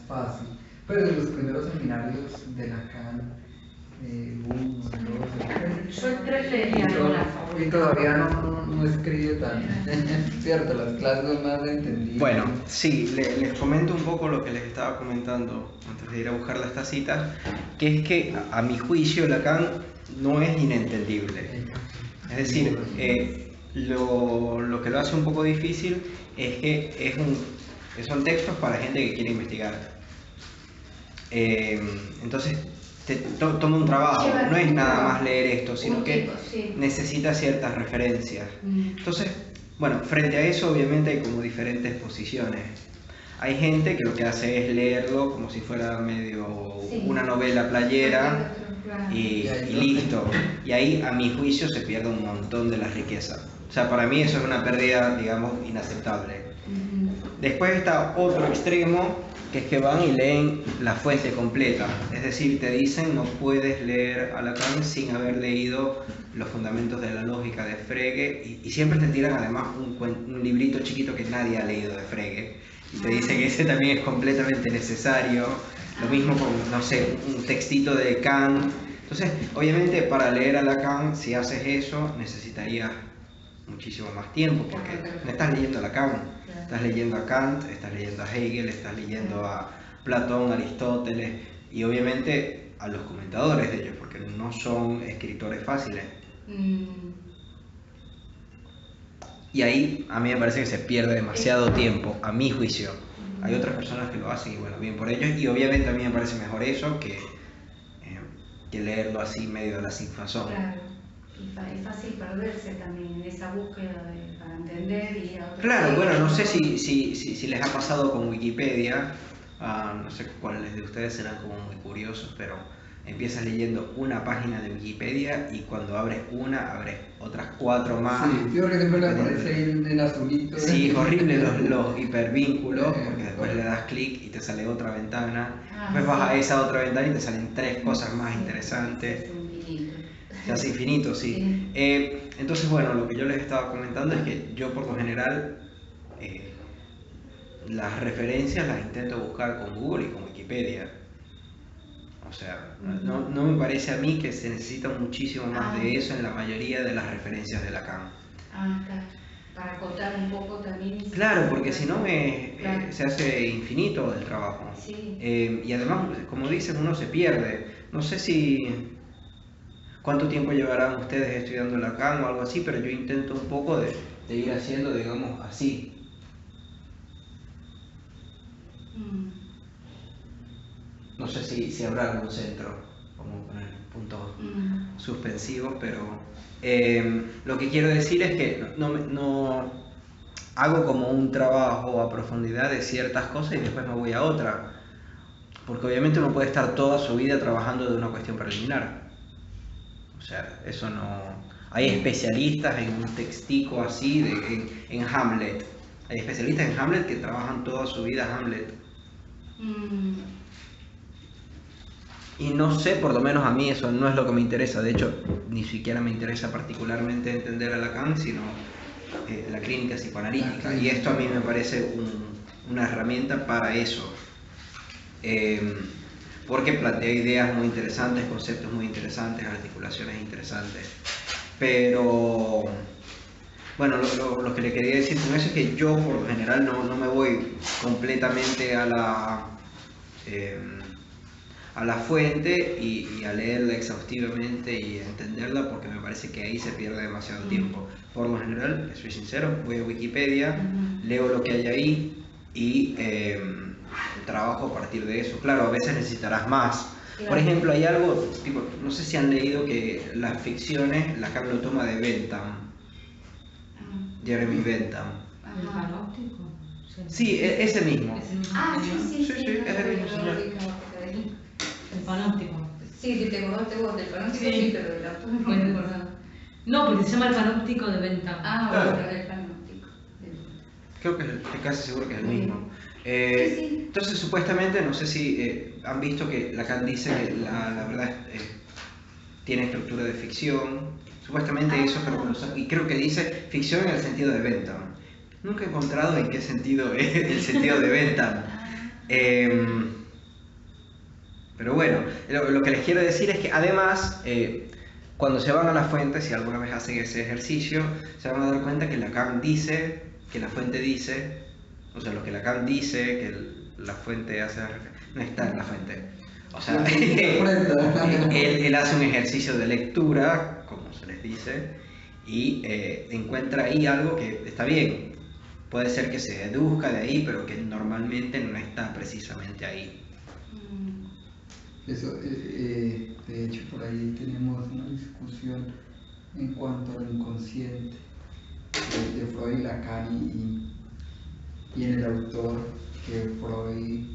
fácil. Pero en los primeros seminarios de Lacan, 1, 2, yo el 3 leería la favorita. y todavía no escribe tan, cierto, las clases son más entendidas. Bueno, sí, les comento un poco lo que les estaba comentando antes de ir a buscar las tacitas, que es que a mi juicio Lacan no es inentendible. Es decir, lo que lo hace un poco difícil es que son textos para gente que quiere investigar. Entonces toma un trabajo, no es nada más leer esto, sino que necesita ciertas referencias. Entonces, bueno, frente a eso obviamente hay como diferentes posiciones. Hay gente que lo que hace es leerlo como si fuera medio una novela playera y listo. Y ahí a mi juicio se pierde un montón de la riqueza. O sea, para mí eso es una pérdida, digamos, inaceptable. Después está otro extremo, que es que van y leen la fuente completa. Es decir, te dicen no puedes leer a Lacan sin haber leído los fundamentos de la lógica de Frege, y siempre te tiran además un librito chiquito que nadie ha leído de Frege, y te dicen que ese también es completamente necesario. Lo mismo con, no sé, un textito de Kant. Entonces, obviamente para leer a Lacan, si haces eso, necesitarías muchísimo más tiempo, porque no estás leyendo a Lacan, estás leyendo a Kant, estás leyendo a Hegel, estás leyendo a Platón, Aristóteles, y obviamente a los comentadores de ellos, porque no son escritores fáciles. Y ahí a mí me parece que se pierde demasiado tiempo, a mi juicio. Hay otras personas que lo hacen y bueno, bien por ellos, y obviamente a mí me parece mejor eso que leerlo así medio de la sinfazón. Claro, y es fácil perderse también en esa búsqueda para entender y Claro, bueno, no sé si les ha pasado con Wikipedia, no sé cuáles de ustedes serán como muy curiosos, pero empiezas leyendo una página de Wikipedia y cuando abres una, abres otras 4 más. Sí, yo creo que siempre le aparece ahí en azulito. Sí, es horrible los hipervínculos, porque después le das clic y te sale otra ventana, después vas a esa otra ventana y te salen 3 cosas más interesantes. Se hace infinito, sí. Entonces, bueno, lo que yo les estaba comentando es que yo por lo general las referencias las intento buscar con Google y con Wikipedia. O sea, no me parece a mí que se necesita muchísimo más de eso en la mayoría de las referencias de Lacan. Claro. Para acotar un poco también. Claro, porque si no se hace infinito el trabajo. Sí. Y además, como dicen, uno se pierde. No sé cuánto tiempo llevarán ustedes estudiando Lacan o algo así, pero yo intento un poco de ir haciendo, digamos, así. No sé si habrá algún centro, como poner puntos suspensivos, pero lo que quiero decir es que no hago como un trabajo a profundidad de ciertas cosas y después me voy a otra, porque obviamente uno puede estar toda su vida trabajando de una cuestión preliminar. O sea, eso no... Hay especialistas en un textico así, en Hamlet. Hay especialistas en Hamlet que trabajan toda su vida Hamlet. Y no sé, por lo menos a mí eso no es lo que me interesa. De hecho, ni siquiera me interesa particularmente entender a Lacan, sino la clínica psicoanalítica. Y esto a mí me parece una herramienta para eso. Porque plantea ideas muy interesantes, conceptos muy interesantes, articulaciones interesantes. Pero, bueno, lo que le quería decir con eso es que yo por lo general no me voy completamente a la fuente y a leerla exhaustivamente y a entenderla, porque me parece que ahí se pierde demasiado tiempo. Por lo general, soy sincero, voy a Wikipedia, leo lo que hay ahí y trabajo a partir de eso. Claro, a veces necesitarás más. Por ejemplo, hay algo, tipo, no sé si han leído que las ficciones, Lacan lo toma de Bentham, Jeremy Bentham. ¿El panóptico? Sí, ese mismo. ¿Es el mismo Sí, es el mismo señor. El panóptico. Sí, te acordaste vos del panóptico, sí, pero de la Bueno, no me acordaba. no, porque se llama el panóptico de Bentham. Claro. Bueno, el panóptico. Creo que estoy casi seguro que es el mismo. Sí. Entonces, supuestamente, no sé si han visto que Lacan dice que la verdad tiene estructura de ficción. Supuestamente eso, y creo que dice ficción en el sentido de Bentham. Nunca he encontrado en qué sentido es el sentido de Bentham. Pero bueno, lo que les quiero decir es que además, cuando se van a las fuentes, si alguna vez hacen ese ejercicio, se van a dar cuenta que Lacan dice, que la fuente dice, o sea, lo que Lacan dice, que la fuente hace, no está en la fuente. O sea, él hace un ejercicio de lectura, como se les dice, y encuentra ahí algo que está bien. Puede ser que se deduzca de ahí, pero que normalmente no está precisamente ahí. Eso, de hecho, por ahí tenemos una discusión en cuanto al inconsciente de Freud y Lacan, y en el autor, que Freud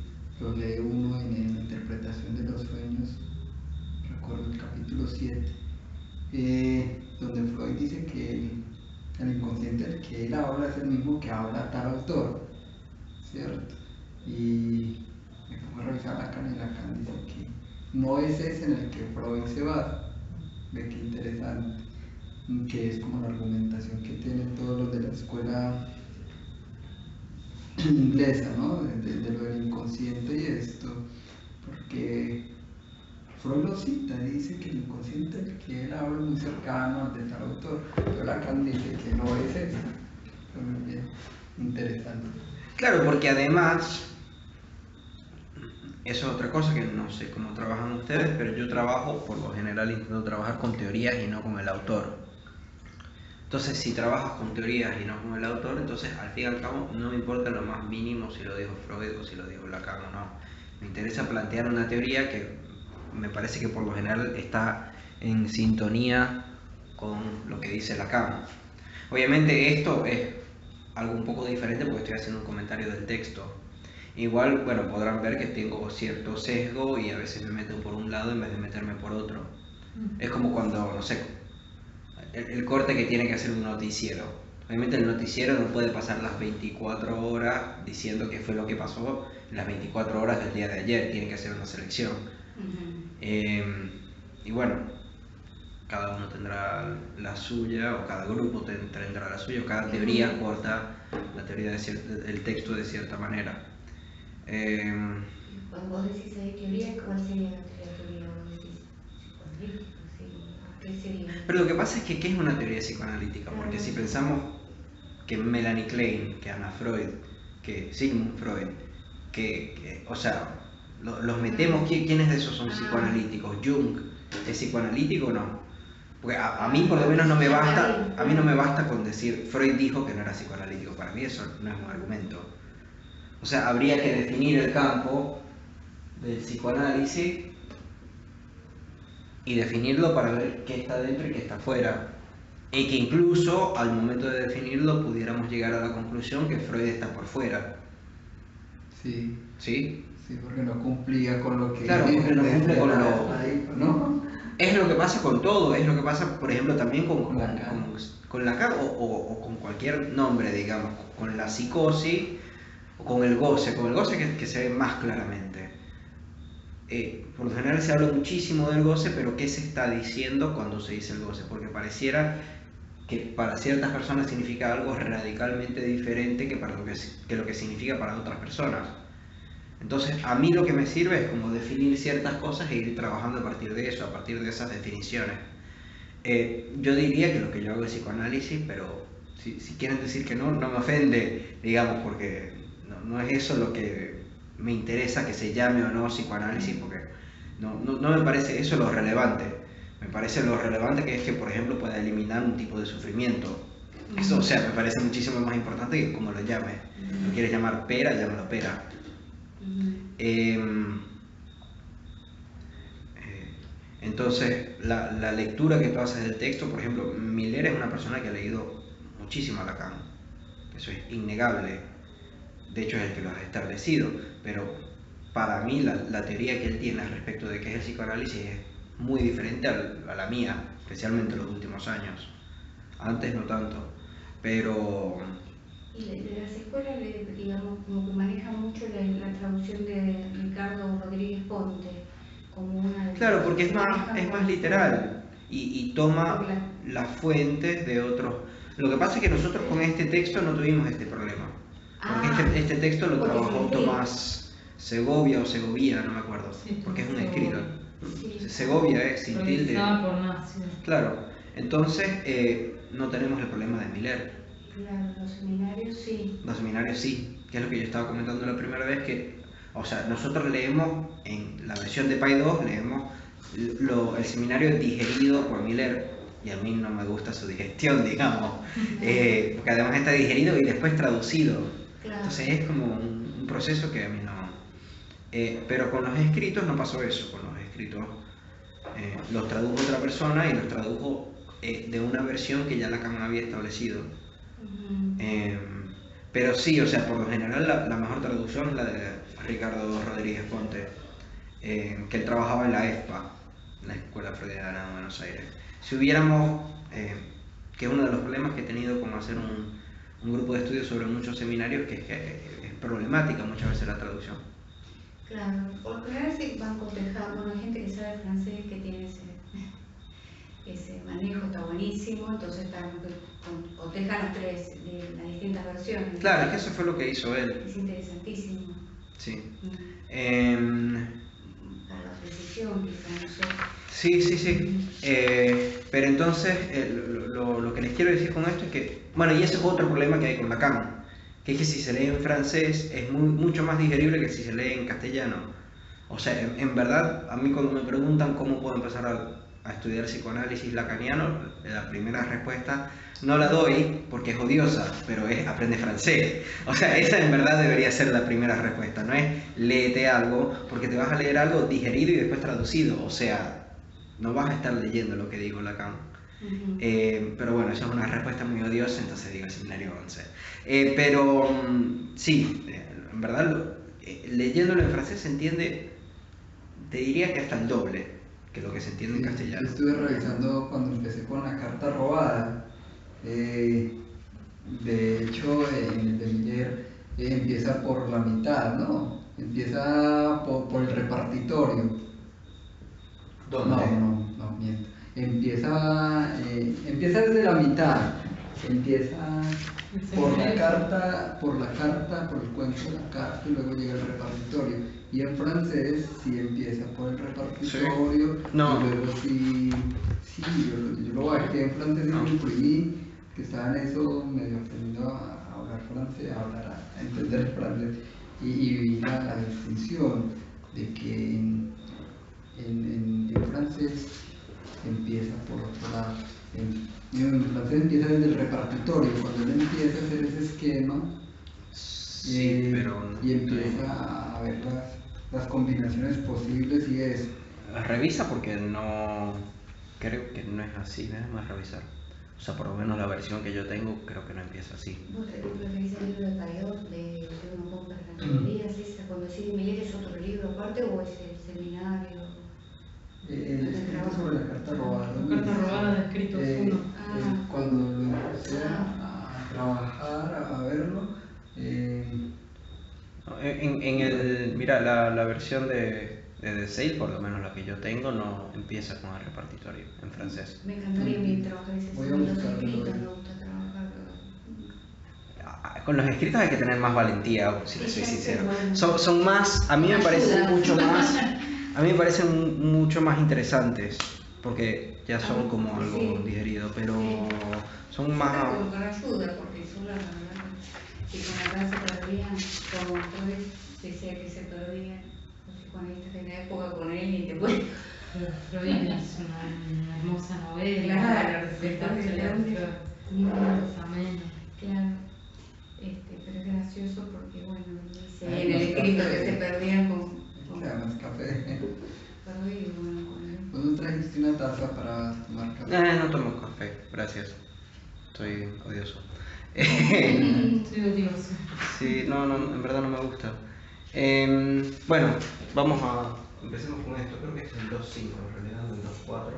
lo lee uno en la interpretación de los sueños, recuerdo el capítulo 7, donde Freud dice que el inconsciente del que él habla es el mismo que habla tal autor, ¿cierto? Y me pongo a revisar Lacan, y Lacan dice que no es ese en el que Freud se basa. Ve qué interesante, que es como la argumentación que tienen todos los de la escuela inglesa, ¿no? De lo del inconsciente y esto, porque Freud lo cita, dice que el inconsciente del que él habla es muy cercano al de tal autor, pero Lacan dice que no es ese. Muy bien, interesante. Claro, porque además, eso es otra cosa que no sé cómo trabajan ustedes, pero yo trabajo, por lo general intento trabajar con teorías y no con el autor. Entonces, si trabajas con teorías y no con el autor, entonces al fin y al cabo no me importa lo más mínimo si lo dijo Freud o si lo dijo Lacan o no. Me interesa plantear una teoría que me parece que por lo general está en sintonía con lo que dice Lacan. Obviamente esto es algo un poco diferente porque estoy haciendo un comentario del texto. Igual, bueno, podrán ver que tengo cierto sesgo y a veces me meto por un lado en vez de meterme por otro. Es como cuando, no sé, el corte que tiene que hacer un noticiero. Obviamente el noticiero no puede pasar las 24 horas diciendo qué fue lo que pasó en las 24 horas del día de ayer, tiene que hacer una selección. Y bueno, cada uno tendrá la suya, o cada grupo tendrá la suya, o cada teoría corta la teoría del texto de cierta manera. Cuando vos decís hay teoría, ¿cuál sería la teoría? ¿Vos decís psicoanalítica? ¿Qué sería? Pero lo que pasa es que, ¿qué es una teoría psicoanalítica? Porque si pensamos que Melanie Klein, que Anna Freud, que Sigmund Freud, o sea, los metemos, ¿quiénes de esos son psicoanalíticos? ¿Jung es psicoanalítico o no? Porque a mí por lo menos no me basta con decir Freud dijo que no era psicoanalítico. Para mí eso no es un argumento. O sea, habría que definir el campo del psicoanálisis y definirlo para ver qué está dentro y qué está fuera. Y que incluso al momento de definirlo pudiéramos llegar a la conclusión que Freud está por fuera. Sí. ¿Sí? Sí, porque no cumplía con lo que... Claro, porque no cumple con lo... ¿no? Es lo que pasa con todo, es lo que pasa, por ejemplo, también con Lacan o con cualquier nombre, digamos, con la psicosis o con el goce que se ve más claramente. Por lo general se habla muchísimo del goce, pero ¿qué se está diciendo cuando se dice el goce? Porque pareciera que para ciertas personas significa algo radicalmente diferente que lo que significa para otras personas. Entonces, a mí lo que me sirve es como definir ciertas cosas e ir trabajando a partir de eso, a partir de esas definiciones. Yo diría que lo que yo hago es psicoanálisis, pero si quieren decir que no me ofende, digamos, porque no es eso lo que me interesa que se llame o no psicoanálisis, porque no me parece eso lo relevante. Me parece lo relevante que es que, por ejemplo, pueda eliminar un tipo de sufrimiento. Eso, o sea, me parece muchísimo más importante que como lo llame. ¿Lo quieres llamar pera? Llámalo pera. Entonces, la lectura que tú haces del texto, por ejemplo, Miller es una persona que ha leído muchísimo a Lacan. Eso es innegable. De hecho, es el que lo ha establecido. Pero para mí, la teoría que él tiene respecto de qué es el psicoanálisis es muy diferente a la mía, especialmente en los últimos años. Antes no tanto. Pero... Y de las escuelas, digamos, como que maneja mucho la traducción de Ricardo Rodríguez Ponte, como una... Claro, porque es más literal y toma las fuentes de otros. Lo que pasa es que nosotros con este texto no tuvimos este problema. Porque este texto lo trabajó Tomás... Segovia o Segovia, no me acuerdo, Sí, porque es un Segovia. escrito. Sí. Segovia sin tilde. Realizada por nazis. Claro, entonces no tenemos el problema de Miller. Claro, los seminarios sí. Los seminarios sí, que es lo que yo estaba comentando la primera vez, que, o sea, nosotros leemos en la versión de PAI 2, leemos el seminario digerido por Miller, y a mí no me gusta su digestión, digamos, porque además está digerido y después traducido. Claro. Entonces es como un proceso que a mí no... pero con los escritos no pasó eso, con los escritos los tradujo otra persona y los tradujo de una versión que ya Lacan había establecido. Pero sí, o sea, por lo general la mejor traducción es la de Ricardo Rodríguez Ponte, que él trabajaba en la EFPA, la Escuela Freudiana de Buenos Aires. Si hubiéramos, que es uno de los problemas que he tenido con hacer un grupo de estudio sobre muchos seminarios, que es problemática muchas veces la traducción. Claro, por lo general se van cotejando, bueno, hay gente que sabe francés que tiene ese manejo, está buenísimo, entonces cotejan las distintas versiones. Claro, es que eso fue lo que hizo él. Es interesantísimo. Sí. Para la precisión, quizás, no sé. Sí. Pero entonces, lo que les quiero decir con esto es que, bueno, y ese es otro problema que hay con Lacan, que es que si se lee en francés es mucho más digerible que si se lee en castellano. O sea, en verdad, a mí cuando me preguntan cómo puedo empezar a estudiar psicoanálisis lacaniano, la primera respuesta no la doy porque es odiosa, pero es aprende francés. O sea, esa en verdad debería ser la primera respuesta, no es léete algo, porque te vas a leer algo digerido y después traducido. O sea, no vas a estar leyendo lo que digo Lacan. Pero bueno, esa es una respuesta muy odiosa, entonces digo seminario 11. Pero sí, en verdad, leyéndolo en francés se entiende, te diría que hasta el doble que lo que se entiende en castellano. Yo estuve revisando cuando empecé con la carta robada. De hecho, en el de Miller empieza por la mitad, ¿no? Empieza por el repartitorio. ¿Dónde? No, miento. Empieza desde la mitad. Empieza por la carta, por el cuento de la carta y luego llega el repartitorio. Y en francés sí empieza por el repartitorio, ¿Sí? No. Y luego sí, yo lo bajé en francés y lo imprimí, que estaba en eso medio aprendiendo a hablar francés, a entender el francés, y vi la distinción de que en francés empieza por otro lado. En francés empieza desde el repartitorio, cuando él empieza a hacer ese esquema, y empieza a ver las combinaciones posibles y eso. Revisa porque no, creo que no es así, déjame revisar. O sea, por lo menos la versión que yo tengo creo que no empieza así. ¿Vos revisás el libro de Payot de uno compra en las librerías? Cuando decís Miller es otro libro aparte o es el seminario? El escrito sobre la carta robada. La carta robada de escritos 1. Cuando lo empecé a trabajar, a verlo, mira, la versión de The Sale, por lo menos la que yo tengo, no empieza con el repartitorio en francés. Me encantaría bien trabajar ese Voy a segundo buscarlo, escrito, voy a- me gusta trabajar. Con los escritos hay que tener más valentía, si les soy sincero. Bueno. Son más, a mí me parecen Ayuda. mucho más, a mí me parecen mucho más interesantes, porque ya son como algo Sí. digerido, pero Sí. son más... Con ayuda, porque sola, la verdad, si con la casa se perdían, como ustedes decía que se perdían los psicoanalistas de la época con él y te puede. Freud es una hermosa novela. Claro, la representación de Freud. Amén. Claro, pero es gracioso porque, bueno, dice en el escrito que se perdían con queda más café. Freud y bueno, con él. ¿Vos no trajiste una taza para tomar café? No tomo café, gracias. Estoy odioso. Soy odioso. Sí, no, en verdad no me gusta. Bueno, empecemos con esto. Creo que es el 2.5 en realidad, no el 2.4.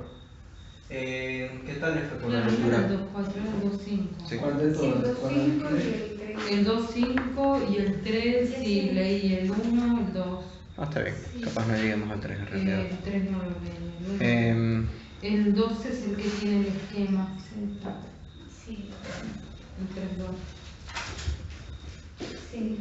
¿Qué tal les fue con la Claro, lectura? el 2.4 era el 2.5. Sí. ¿Cuál de Sí, el todos? 2.5 y el 3. El 2.5 y el 3, Sí, sí, sí. leí el 1, el 2. Ah, está bien. Capaz no lleguemos al 3 en realidad. El 3 no lo leí. El 2 es el que tiene el esquema Z. Sí, El 3.2. sí.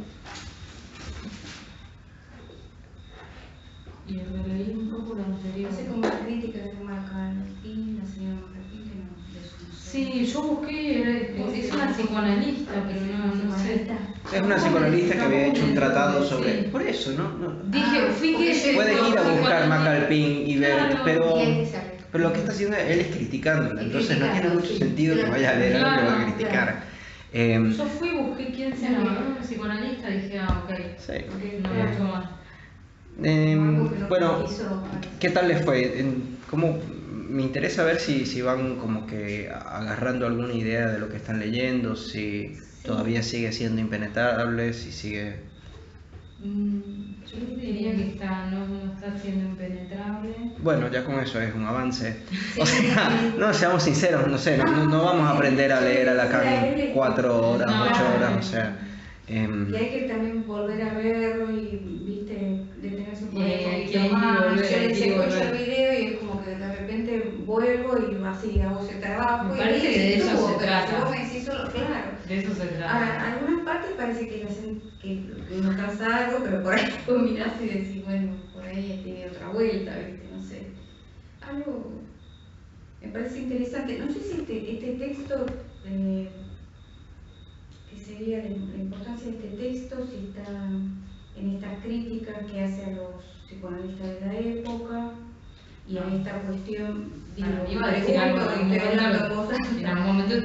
Y releí un poco lo anterior. Hace como una crítica de Macalpín, la señora Macalpín, que no de eso no sé. Sí, yo busqué, es una psicoanalista, pero no sé. Es una psicoanalista que había hecho un tratado sobre... Por eso, ¿no? Dije, fui que... Puedes ir a buscar McAlpin y ver, Claro, pero lo que está haciendo él es criticándola, entonces no tiene mucho sentido que vaya a leer algo que va a criticar. Yo fui y busqué quién se enamoró de un psicoanalista y dije, ok, Sí. no mucho más. Bueno, ¿qué tal les fue? Me interesa ver si van como que agarrando alguna idea de lo que están leyendo, si todavía sigue siendo impenetrable, si sigue... Yo diría que no está siendo impenetrable. Bueno, ya con eso es un avance. O sea, no, seamos sinceros, no sé, no vamos a aprender a leer a Lacan 4 horas, 8 horas, o sea... Y hay que también volver a verlo y, viste, detenerse un poquito hay más. que Yo les escucho volver. el video y es como que de repente vuelvo y así hago ese trabajo. Me parece que de eso se trata. Si vos me decís solo, claro. De eso se trata. Ahora, algunas partes parece que uno está algo, pero por ahí vos mirás y decís, bueno, por ahí tiene otra vuelta, viste, no sé. Algo me parece interesante. No sé si este texto, que sería la importancia de este texto, si está en estas críticas que hace a los psicoanalistas de la época y a esta cuestión, digo, iba a decir algo en algún momento,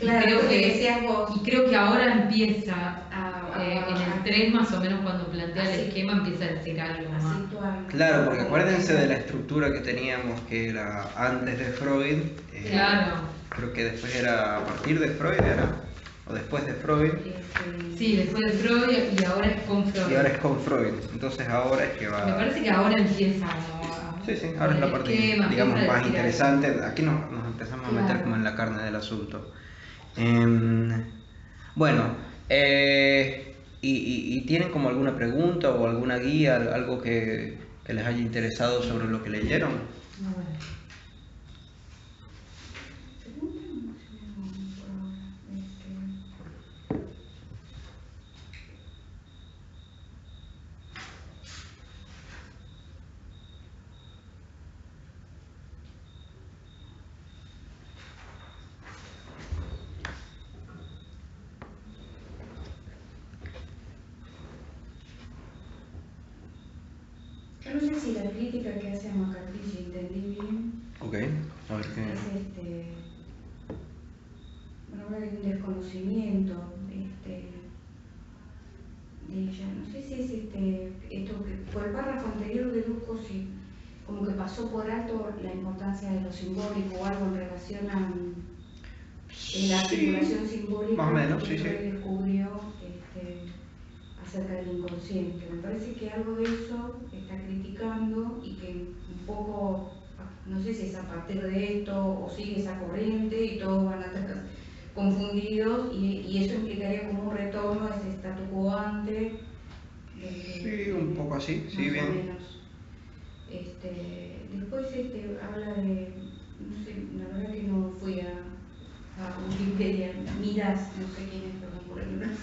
claro, creo que decías vos. Y creo que ahora empieza, en el 3 más o menos cuando plantea el esquema, empieza a decir algo más. Claro, porque acuérdense de la estructura que teníamos, que era antes de Freud. Claro. Creo que después era a partir de Freud, o después de Freud. Sí, después de Freud y ahora es con Freud. Y ahora es con Freud, entonces ahora es que va... Me parece que ahora empieza Sí, ahora es la parte, digamos, más interesante. Aquí nos empezamos a meter como en la carne del asunto. Bueno, ¿y tienen como alguna pregunta o alguna guía, algo que les haya interesado sobre lo que leyeron? Yo no sé si la crítica que hace a McCarthy, si entendí bien, Ok, a ver qué... es bueno, habla de un desconocimiento de ella. No sé si es esto que por el párrafo anterior deduzco si como que pasó por alto la importancia de lo simbólico o algo en relación a la articulación simbólica más o menos, que sí. descubrió acerca del inconsciente. Me parece que algo de eso está criticando y que un poco, no sé si es a partir de esto o sigue esa corriente y todos van a estar confundidos y eso implicaría como un retorno a ese statu quo ante. Sí, un poco así, sí, bien. Menos. Después habla de, no sé, la verdad que no fui a Wikipedia, Miras, no sé quién es, perdón por el nombre.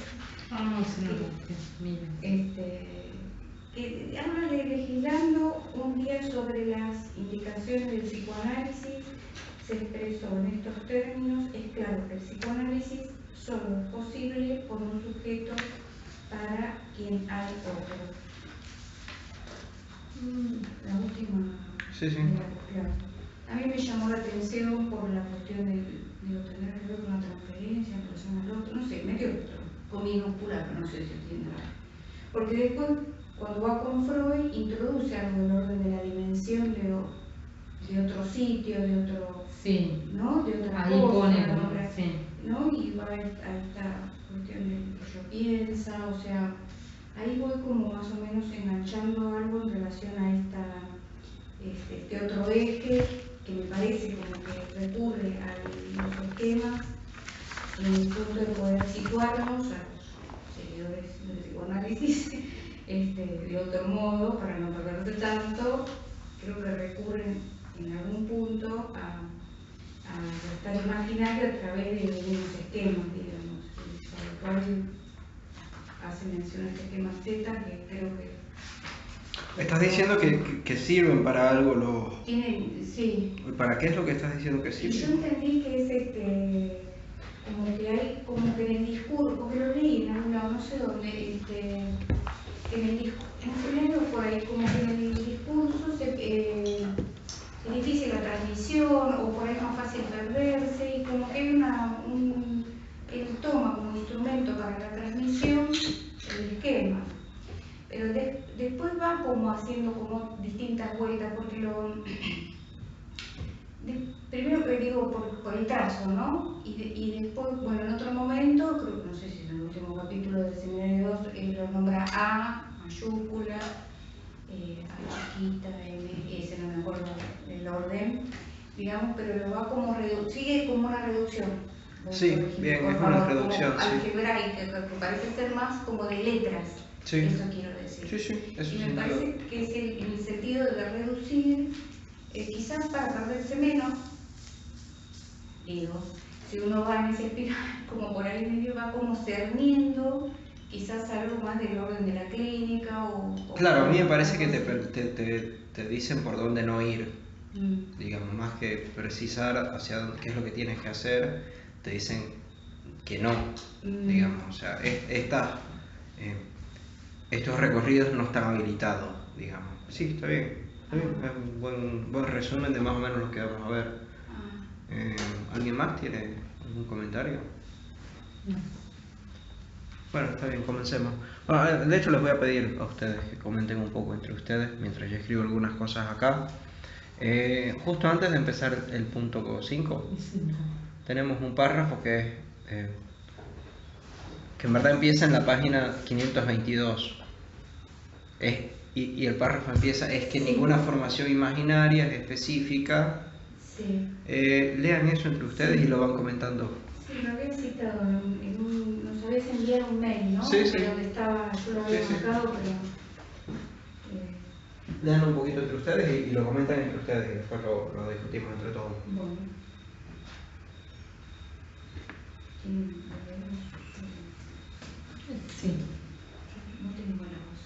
Que habla de legislando un día sobre las indicaciones del psicoanálisis, se expresó en estos términos: es claro que el psicoanálisis solo es posible por un sujeto para quien hay otro. La última. Sí. Claro. A mí me llamó la atención por la cuestión de tener que ver con una transferencia en relación al otro, no sé, medio con minúscula, pero no sé si entiende nada. Porque después, cuando va con Freud, introduce algo del orden de la dimensión de otro sitio, de otro. Sí. ¿No? De otra ahí cosa, pone, ¿no? Y va a esta cuestión de que yo piensa, o sea, ahí voy como más o menos enganchando algo en relación a este otro eje que me parece como que recurre a los esquemas en el punto de poder situarnos a los seguidores del psicoanálisis de otro modo, para no perderse tanto. Creo que recurren en algún punto a estar imaginario a través de unos esquemas, digamos, sobre el cual hace mención al esquema Z, que creo que Estás diciendo que sirven para algo los... Sí. ¿Para qué es lo que estás diciendo que Yo sirven? entendí que es como que hay, como que en el discurso, porque lo leí en algún lado, no sé dónde, en el medio por ahí, como que en el discurso es difícil la transmisión, o por ahí es más fácil perderse, y como que hay él toma como instrumento para la transmisión el esquema. Pero después va como haciendo como distintas vueltas, porque primero digo por el trazo, ¿no? Y después, bueno, en otro momento, creo, no sé si en el último capítulo del Seminario 2, él lo nombra A, mayúscula, A chiquita, M, ese no me acuerdo el orden, digamos, pero lo va como sigue como una reducción. Sí, bien, es una reducción, como algebraica, que parece ser más como de letras. Sí. Eso quiero decir. Sí, eso y me parece que es en el sentido de reducir, quizás para perderse menos, digo, si uno va en ese espiral, como por ahí medio va como cerniendo, quizás algo más del orden de la clínica Claro, a mí me parece que te dicen por dónde no ir, digamos, más que precisar hacia dónde, qué es lo que tienes que hacer, te dicen que no, digamos, o sea, estos recorridos no están habilitados, digamos. Sí, está bien, es un buen resumen de más o menos lo que vamos a ver. ¿Alguien más tiene algún comentario? No. Bueno, está bien, comencemos. Bueno, de hecho les voy a pedir a ustedes que comenten un poco entre ustedes mientras yo escribo algunas cosas acá. Justo antes de empezar el punto 5, tenemos un párrafo que en verdad empieza en la página 522. Y el párrafo empieza, es que ninguna formación imaginaria es específica. Sí. Lean eso entre ustedes y lo van comentando. Sí, lo había citado, nos habías enviado un mail, ¿no? Sí. Donde estaba, yo lo había sacado, pero... Lean un poquito entre ustedes y lo comentan entre ustedes y después lo discutimos entre todos. Bueno. Sí. No tengo la voz.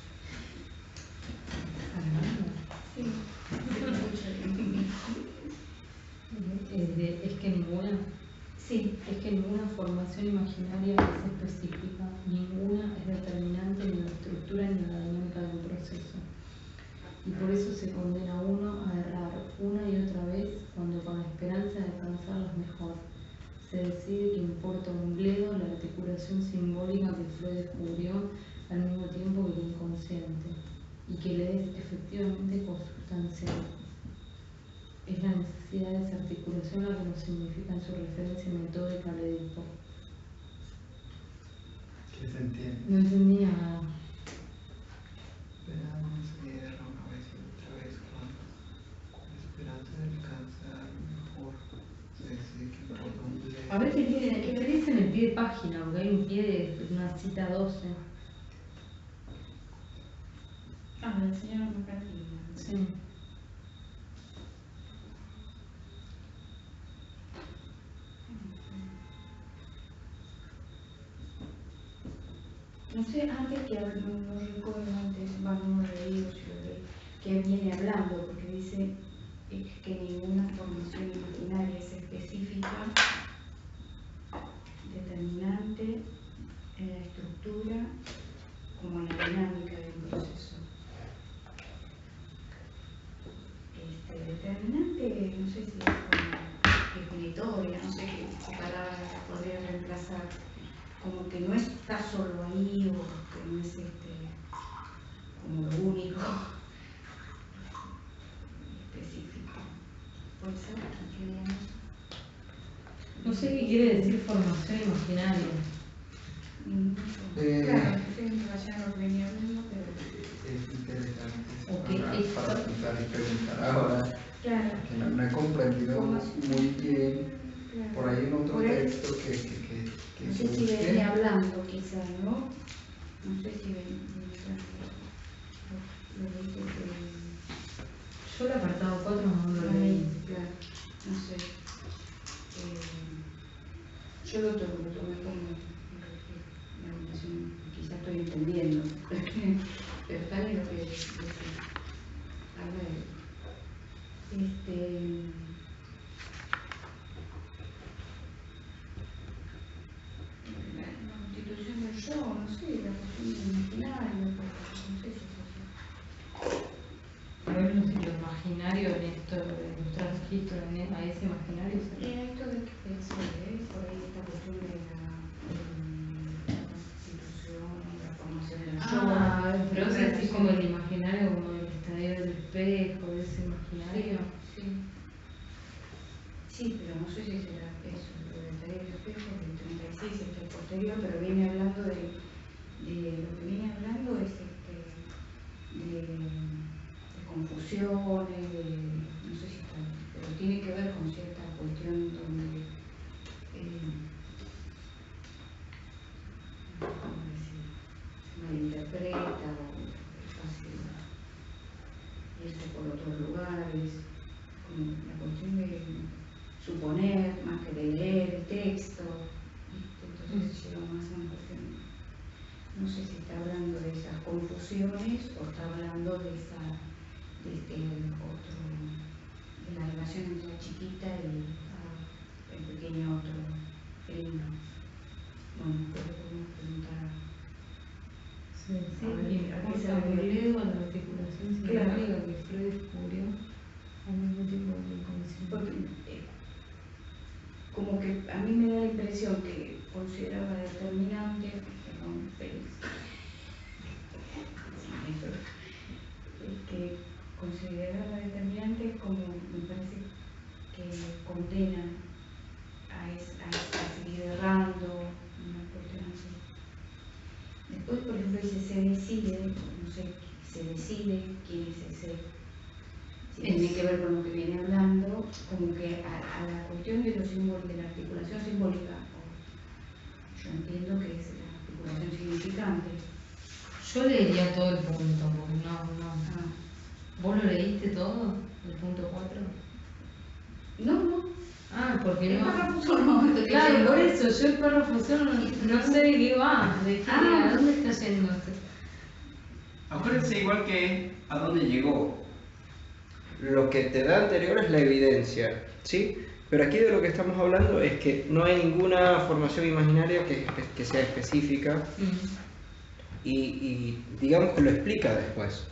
Sí. Es que ninguna formación imaginaria es específica, ninguna es determinante ni en la estructura ni en la dinámica del proceso. Y por eso se condena a uno a errar una y otra vez cuando con la esperanza de alcanzar lo mejor se decide que importa un bledo la articulación simbólica que Freud descubrió al mismo tiempo que el inconsciente y que le es efectivamente consustancial. Es la necesidad de esa articulación la que nos significa en su referencia metódica al Edipo. ¿Qué se entiende? No entendía nada. Esperamos una vez y otra vez con la esperanza de alcanzar mejor. Se decide que por dónde... A ver qué dice en el pie de página, porque hay un pie de una cita 12. Me enseñaron una cartilla. Sí. No sé, antes que no recuerdo antes, no lo leí, que viene hablando, porque dice que ninguna formación imaginaria es específica, determinante en la estructura como en la dinámica del proceso. Determinante, no sé si es como definitoria, no sé qué palabra podría reemplazar. Como que no está solo ahí o que no es como lo único específico. ¿Puede ser? No sé qué quiere decir formación imaginaria. Claro, vayan ordenando, pero... Es interesante para pensar y preguntar ahora. Claro. Que no he comprendido muy bien. Claro. Por ahí en otro texto que no sé si venía hablando quizás, ¿no? No sé si venía hablando. Yo el apartado 4 no lo leí. Claro, no sé. Yo lo tomé como una orientación, quizás estoy entendiendo, pero está bien lo que decía. la constitución del yo, no sé, la cuestión del imaginario, no sé si es eso. Bueno, si lo imaginario en esto, en nuestro registro, a ese imaginario se Esto de que pensé, por ahí esta cuestión de la constitución, la formación del yo. Pero vos decís como el imaginario, como el estadio del espejo, de ese imaginario. Sí. Sí, pero no sé si será eso, lo del estadio del espejo del 36, este es posterior, pero viene hablando de lo que viene hablando es de confusiones, no sé si está, pero tiene que ver con cierta cuestión donde ¿cómo decir? Se malinterpreta o es fácil irse por otros lugares, como la cuestión de suponer más que de leer el texto, entonces llega más a una cuestión, no sé si está hablando de esas confusiones o está hablando de la relación entre la chiquita y el pequeño otro felino. Bueno, pero podemos preguntar Sí, a qué se aburrido a la articulación simbólica que Freud descubrió al mismo tiempo que el inconsciente. porque como que a mí me da la impresión que consideraba determinante, perdón, Félix, que consideraba determinante como me parece que condena a seguir errando, una cuestión así. Después, por ejemplo, dice se decide, no sé, se decide quién es ese. Si tiene que ver con lo que viene hablando, como que a la cuestión de los símbolos, de la articulación simbólica, yo entiendo que es la articulación significante. Yo leería todo el punto, porque no. ¿Vos lo leíste todo? ¿El punto 4? No. Porque el no. párrafo solo no. Claro, por eso, yo el párrafo solo no sé de qué va, de qué, ¿a dónde está yendo? Acuérdense igual que a dónde llegó. Lo que te da anterior es la evidencia, ¿sí? Pero aquí de lo que estamos hablando es que no hay ninguna formación imaginaria que sea específica y digamos que lo explica después.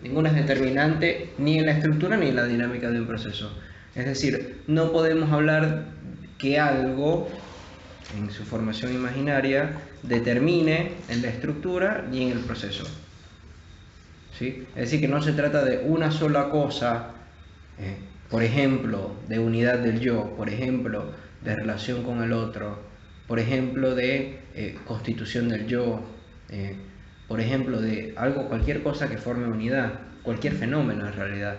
Ninguna es determinante ni en la estructura ni en la dinámica de un proceso. Es decir, no podemos hablar que algo en su formación imaginaria determine en la estructura ni en el proceso. ¿Sí? Es decir, que no se trata de una sola cosa, por ejemplo, de unidad del yo, por ejemplo, de relación con el otro, por ejemplo, de constitución del yo, por ejemplo, de algo, cualquier cosa que forme unidad, cualquier fenómeno en realidad.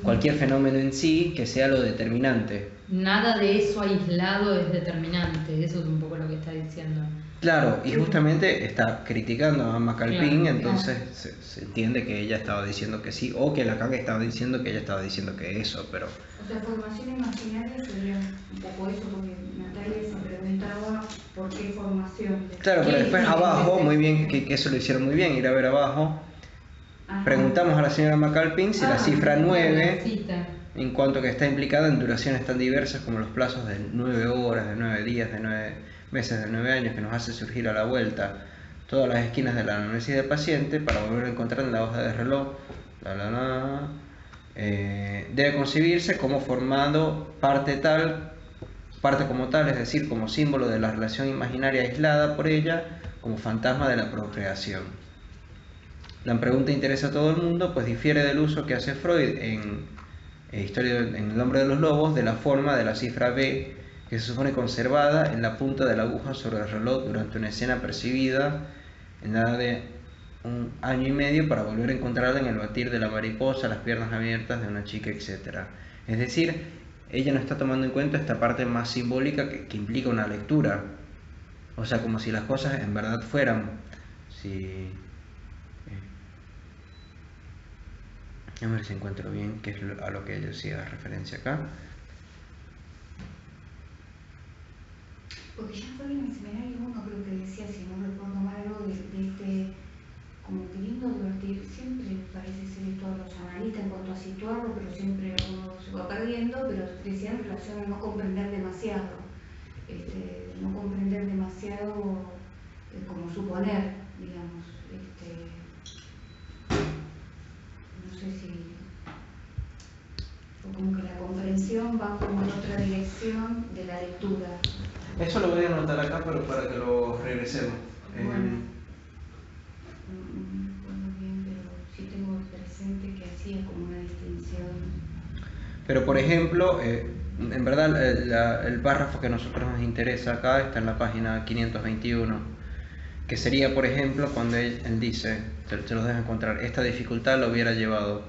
Cualquier fenómeno en sí que sea lo determinante. Nada de eso aislado es determinante, eso es un poco lo que está diciendo. Claro, y justamente está criticando a McAlpin, claro, entonces claro. Se entiende que ella estaba diciendo que sí, o que Lacan estaba diciendo que ella estaba diciendo que eso, pero... O sea, formación imaginaria sería un poco eso, porque Natalia se preguntaba por qué formación. Claro, pero después abajo, muy bien, que eso lo hicieron muy bien, ir a ver abajo. Ajá. Preguntamos a la señora McAlpin si la cifra 9, en cuanto que está implicada en duraciones tan diversas como los plazos de 9 horas, de 9 días, de 9 meses, de 9 años, que nos hace surgir a la vuelta todas las esquinas de la análisis del paciente para volver a encontrar en la hoja de reloj, debe concebirse como formando parte como tal, es decir, como símbolo de la relación imaginaria aislada por ella, como fantasma de la procreación. La pregunta interesa a todo el mundo, pues difiere del uso que hace Freud en El hombre de los lobos de la forma de la cifra B, que se supone conservada en la punta de la aguja sobre el reloj durante una escena percibida en la edad de 1 año y medio para volver a encontrarla en el batir de la mariposa, las piernas abiertas de una chica, etc. Es decir, ella no está tomando en cuenta esta parte más simbólica que implica una lectura. O sea, como si las cosas en verdad fueran... A ver si encuentro bien qué es a lo que ella hacía referencia acá. Porque ya fue en el seminario 1, creo que decía, si no recuerdo mal, algo de este, como queriendo divertir, siempre parece ser esto a los analistas en cuanto a situarlo, pero siempre uno se va perdiendo, pero decía en relación a no comprender demasiado, no comprender demasiado como suponer, digamos, no sé si, como que la comprensión va como en otra dirección de la lectura. Eso lo voy a anotar acá, pero para que lo regresemos. Bueno. Bien, pero sí tengo presente que hacía como una distinción. Pero por ejemplo, en verdad el párrafo que a nosotros nos interesa acá está en la página 521, que sería por ejemplo cuando él dice, se los dejo encontrar, esta dificultad lo hubiera llevado.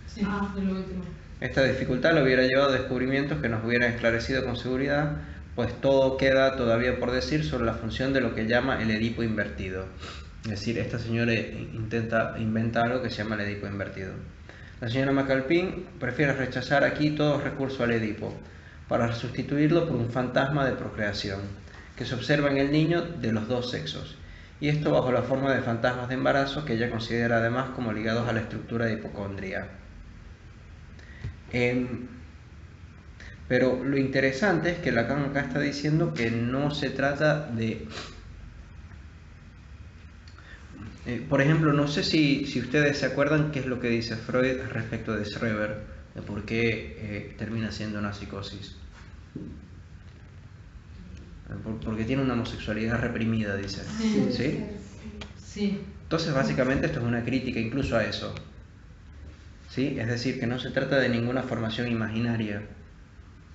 Sí, de lo último. Esta dificultad lo hubiera llevado a descubrimientos que nos hubieran esclarecido con seguridad, pues todo queda todavía por decir sobre la función de lo que llama el Edipo invertido. Es decir, esta señora intenta inventar algo que se llama el Edipo invertido. La señora McAlpin prefiere rechazar aquí todo recurso al Edipo, para sustituirlo por un fantasma de procreación, que se observa en el niño de los dos sexos, y esto bajo la forma de fantasmas de embarazo que ella considera además como ligados a la estructura de hipocondria. Pero lo interesante es que Lacan acá está diciendo que no se trata de... por ejemplo, no sé si ustedes se acuerdan qué es lo que dice Freud respecto de Schreber, de por qué termina siendo una psicosis. Porque tiene una homosexualidad reprimida, dice. ¿Sí? Sí. Entonces, básicamente, esto es una crítica incluso a eso. ¿Sí? Es decir, que no se trata de ninguna formación imaginaria,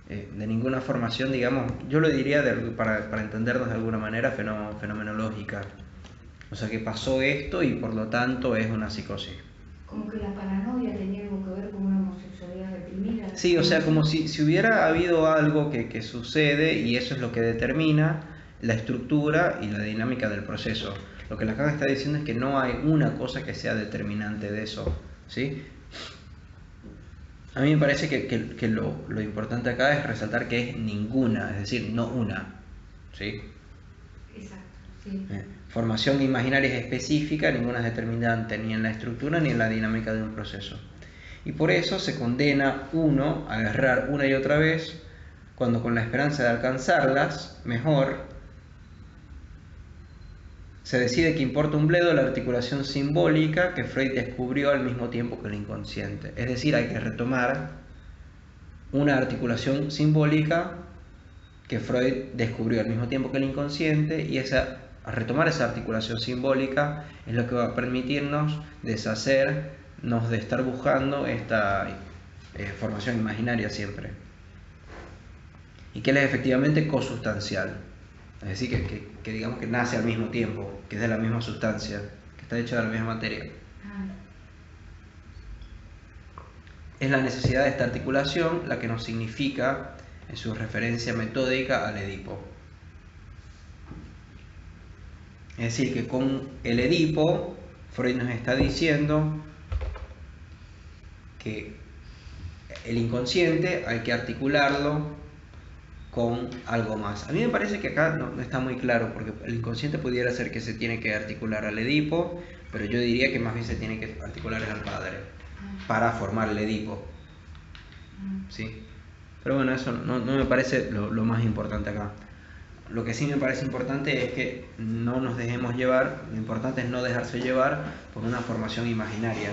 de ninguna formación, digamos, yo lo diría para entendernos de alguna manera fenomenológica. O sea, que pasó esto y por lo tanto es una psicosis. Como que la paranoia tenía algo que ver con una homosexualidad reprimida. Sí, o sea, como si hubiera habido algo que sucede y eso es lo que determina la estructura y la dinámica del proceso. Lo que Lacan está diciendo es que no hay una cosa que sea determinante de eso, ¿sí? A mí me parece que lo importante acá es resaltar que es ninguna, es decir, no una, ¿sí? Exacto, sí. Formación imaginaria es específica, ninguna es determinante ni en la estructura ni en la dinámica de un proceso. Y por eso se condena uno a errar una y otra vez, cuando con la esperanza de alcanzarlas mejor, se decide que importa un bledo la articulación simbólica que Freud descubrió al mismo tiempo que el inconsciente. Es decir, hay que retomar una articulación simbólica que Freud descubrió al mismo tiempo que el inconsciente, y retomar esa articulación simbólica es lo que va a permitirnos deshacernos de estar buscando esta formación imaginaria siempre. Y que él es efectivamente cosustancial. Es decir, que digamos que nace al mismo tiempo, que es de la misma sustancia, que está hecha de la misma materia. Es la necesidad de esta articulación la que nos significa en su referencia metódica al Edipo. Es decir, que con el Edipo, Freud nos está diciendo que el inconsciente hay que articularlo con algo más. A mí me parece que acá no está muy claro, porque el inconsciente pudiera ser que se tiene que articular al Edipo, pero yo diría que más bien se tiene que articular al padre para formar el Edipo. ¿Sí? Pero bueno, eso no me parece lo más importante acá. Lo que sí me parece importante es que no nos dejemos llevar, lo importante es no dejarse llevar por una formación imaginaria.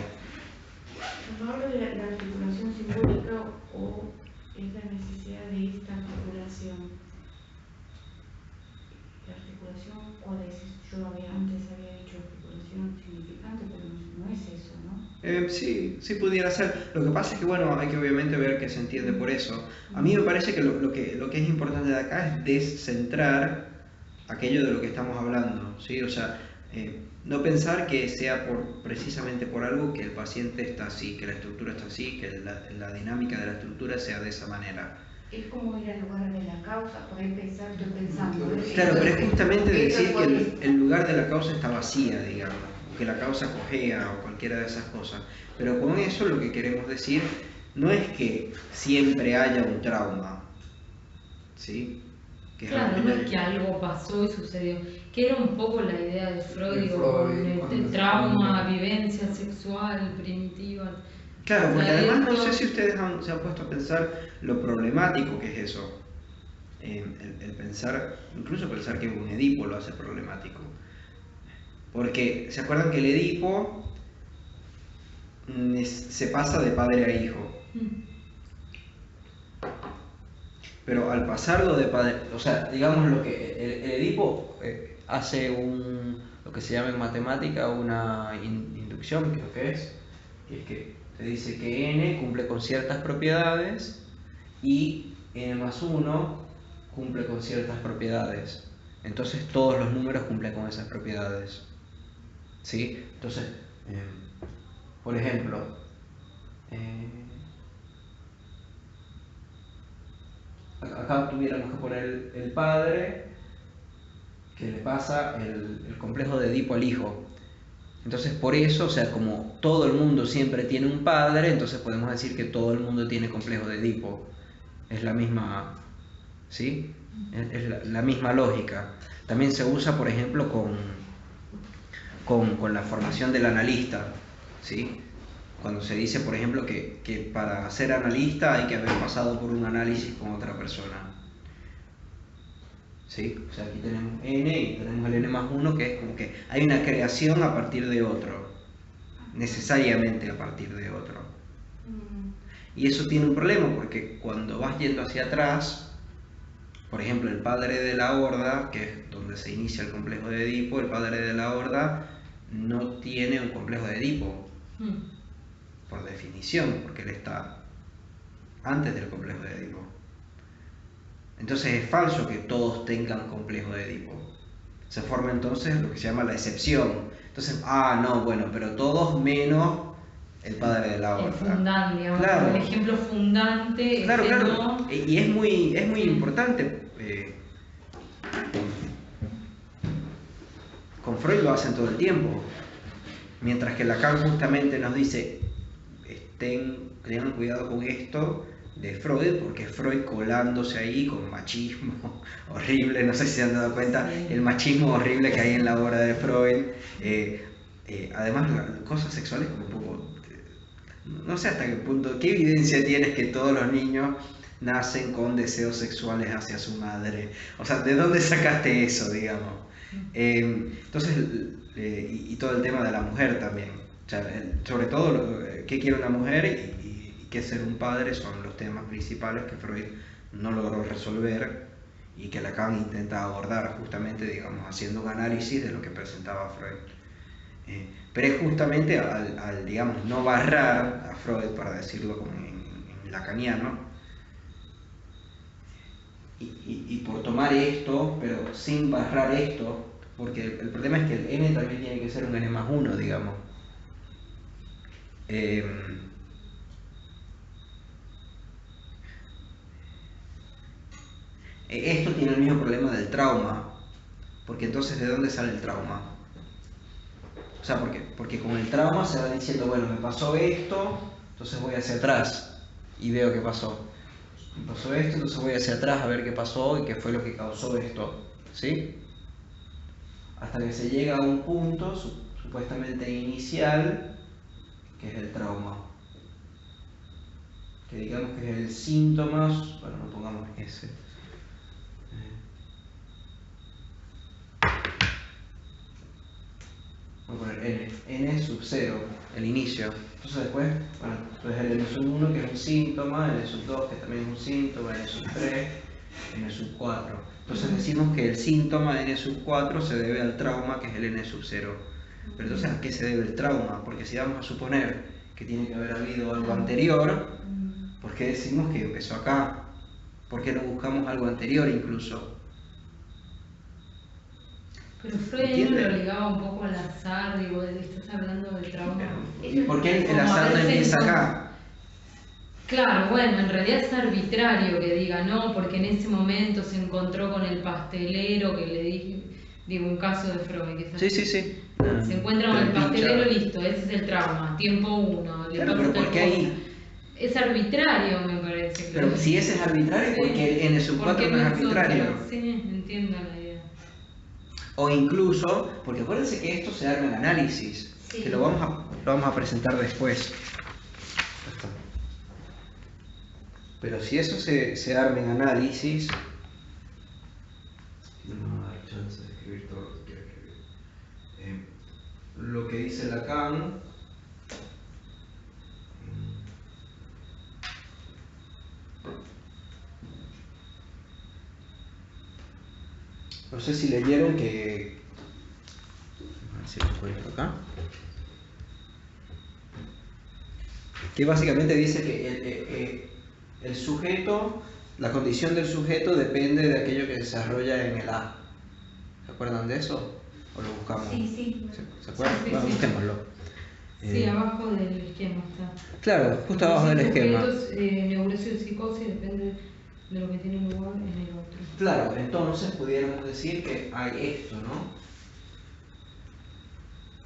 ¿No habla de la articulación simbólica o es la necesidad de esta articulación? ¿La articulación cuál es? Yo antes había dicho articulación significante, pero no es eso, ¿no? Sí pudiera ser. Lo que pasa es que, bueno, hay que obviamente ver qué se entiende por eso. A mí me parece que lo que es importante de acá es descentrar aquello de lo que estamos hablando, ¿sí? O sea, no pensar que sea precisamente por algo que el paciente está así, que la estructura está así, que la dinámica de la estructura sea de esa manera. Es como ir al lugar de la causa, por ahí estoy pensando. Claro, pero es justamente decir que el lugar de la causa está vacía, digamos, que la causa cojea o cualquiera de esas cosas. Pero con eso lo que queremos decir no es que siempre haya un trauma, ¿sí? Claro, no es que algo pasó y sucedió, que era un poco la idea de Freud, con el trauma, vivencia sexual primitiva. Claro, porque además no sé si ustedes se han puesto a pensar lo problemático que es eso. El pensar, incluso pensar que un Edipo lo hace problemático. Porque, ¿se acuerdan que el Edipo se pasa de padre a hijo? Pero al pasarlo de padre, o sea, digamos lo que el Edipo hace lo que se llama en matemática una inducción, creo que es que te dice que n cumple con ciertas propiedades y n+1 cumple con ciertas propiedades. Entonces todos los números cumplen con esas propiedades. ¿Sí? Entonces, por ejemplo, acá tuviéramos que poner el padre que le pasa el complejo de Edipo al hijo. Entonces por eso, o sea, como todo el mundo siempre tiene un padre, entonces podemos decir que todo el mundo tiene complejo de Edipo. Es la misma, ¿sí? Es la misma lógica. También se usa, por ejemplo, con la formación del analista, ¿sí? Cuando se dice, por ejemplo, que para ser analista hay que haber pasado por un análisis con otra persona. ¿Sí? O sea, aquí tenemos n y tenemos el n+1, que es como que hay una creación a partir de otro, necesariamente a partir de otro. Y eso tiene un problema, porque cuando vas yendo hacia atrás, por ejemplo, el padre de la horda, que es donde se inicia el complejo de Edipo, el padre de la horda no tiene un complejo de Edipo, por definición, porque él está antes del complejo de Edipo. Entonces es falso que todos tengan complejo de Edipo. Se forma entonces lo que se llama la excepción. Entonces, no, bueno, pero todos menos el padre de la horda. El fundante, digamos, claro. El ejemplo fundante. Claro, claro. No... Y es muy importante. Con Freud lo hacen todo el tiempo. Mientras que Lacan justamente nos dice, tengan cuidado con esto de Freud, porque Freud colándose ahí con machismo horrible, no sé si se han dado cuenta, el machismo horrible que hay en la obra de Freud, además cosas sexuales como un poco, no sé hasta qué punto, qué evidencia tienes que todos los niños nacen con deseos sexuales hacia su madre, o sea, ¿de dónde sacaste eso, digamos? Entonces, y todo el tema de la mujer también, o sea, sobre todo, ¿qué quiere una mujer? Que ser un padre son los temas principales que Freud no logró resolver y que Lacan intenta abordar justamente, digamos, haciendo un análisis de lo que presentaba Freud. Pero es justamente al digamos, no barrar a Freud, para decirlo como en lacaniano, y por tomar esto, pero sin barrar esto, porque el problema es que el n también tiene que ser un n+1, digamos. Esto tiene el mismo problema del trauma, porque entonces ¿de dónde sale el trauma? O sea, porque con el trauma se va diciendo, bueno, me pasó esto, entonces voy hacia atrás y veo qué pasó. Me pasó esto, entonces voy hacia atrás a ver qué pasó y qué fue lo que causó esto, ¿sí? Hasta que se llega a un punto supuestamente inicial, que es el trauma. Que digamos que es el síntoma, bueno, no pongamos ese. Voy a poner n sub 0, el inicio. Entonces después, bueno, entonces el n sub 1 que es un síntoma, n sub 2 que también es un síntoma, n sub 3, n sub 4. Entonces decimos que el síntoma n sub 4 se debe al trauma, que es el n sub 0. Pero entonces, ¿a qué se debe el trauma? Porque si vamos a suponer que tiene que haber habido algo anterior, ¿por qué decimos que empezó acá? ¿Por qué no buscamos algo anterior incluso? Pero Freud no lo ligaba un poco al azar, digo, estás hablando del trauma. ¿Y por qué el azar no empieza acá? Claro, bueno, en realidad es arbitrario que diga no, porque en ese momento se encontró con el pastelero que le dije, digo, un caso de Freud. Que sí. Se encuentra con el pastelero, listo, ese es el trauma, tiempo 1. Claro, pero ¿por qué ahí? Es arbitrario, me parece. Pero si ese es arbitrario, ¿por qué el n sub 4 no es arbitrario? Sí, entiendo la idea. O incluso, porque acuérdense que esto se arma en análisis, Sí. que lo vamos a presentar después. Pero si eso se arma en análisis, no me va a dar chance de escribir todo lo que quiero escribir. Lo que dice Lacan, no sé si leyeron que, a ver si lo encuentro acá, que básicamente dice que el sujeto, la condición del sujeto depende de aquello que desarrolla en el A. ¿Se acuerdan de eso? ¿O lo buscamos? Sí. ¿Se acuerdan? Sí, Bueno, sí. busquémoslo. Sí, abajo del esquema está. Claro, justo abajo del esquema. Neurosis y psicosis depende de lo que tiene lugar en el otro. Claro, entonces pudiéramos decir que hay esto, ¿no?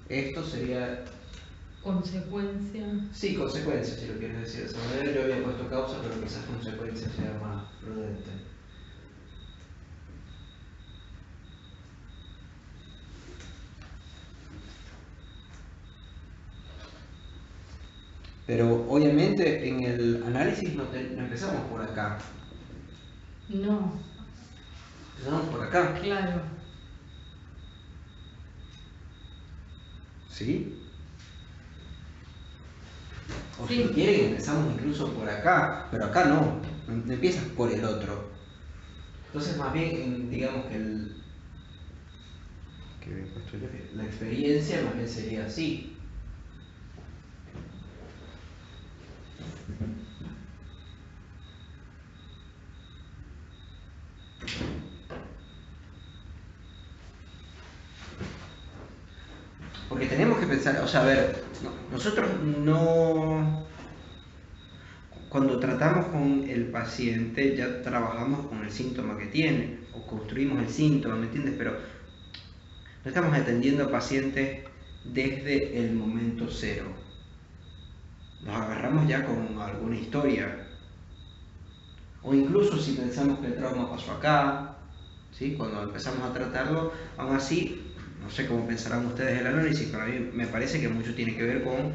Esto sería, Consecuencia. sí, consecuencia, si lo quieres decir de esa manera. Yo había puesto causa, pero quizás consecuencia sea más prudente. Pero obviamente en el análisis no empezamos por acá, No, empezamos por acá, claro. ¿sí? O Sí. si quieren empezamos incluso por acá, pero acá no empiezas por el otro. Entonces más bien, digamos que la experiencia más bien sería así. Porque tenemos que pensar, o sea, a ver, nosotros no, cuando tratamos con el paciente ya trabajamos con el síntoma que tiene, o construimos el síntoma, ¿me entiendes? Pero no estamos atendiendo a pacientes desde el momento cero. Nos agarramos ya con alguna historia. O incluso si pensamos que el trauma pasó acá, ¿sí? Cuando empezamos a tratarlo, aún así, no sé cómo pensarán ustedes el análisis, pero a mí me parece que mucho tiene que ver con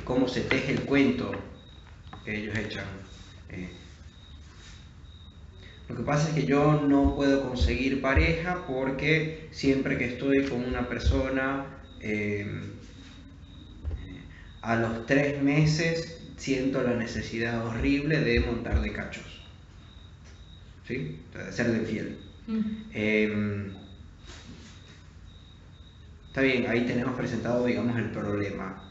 cómo se teje el cuento que ellos echan. Lo que pasa es que yo no puedo conseguir pareja porque siempre que estoy con una persona, a los 3 meses siento la necesidad horrible de montar de cachos, ¿sí? De ser infiel. Está bien, ahí tenemos presentado, digamos, el problema.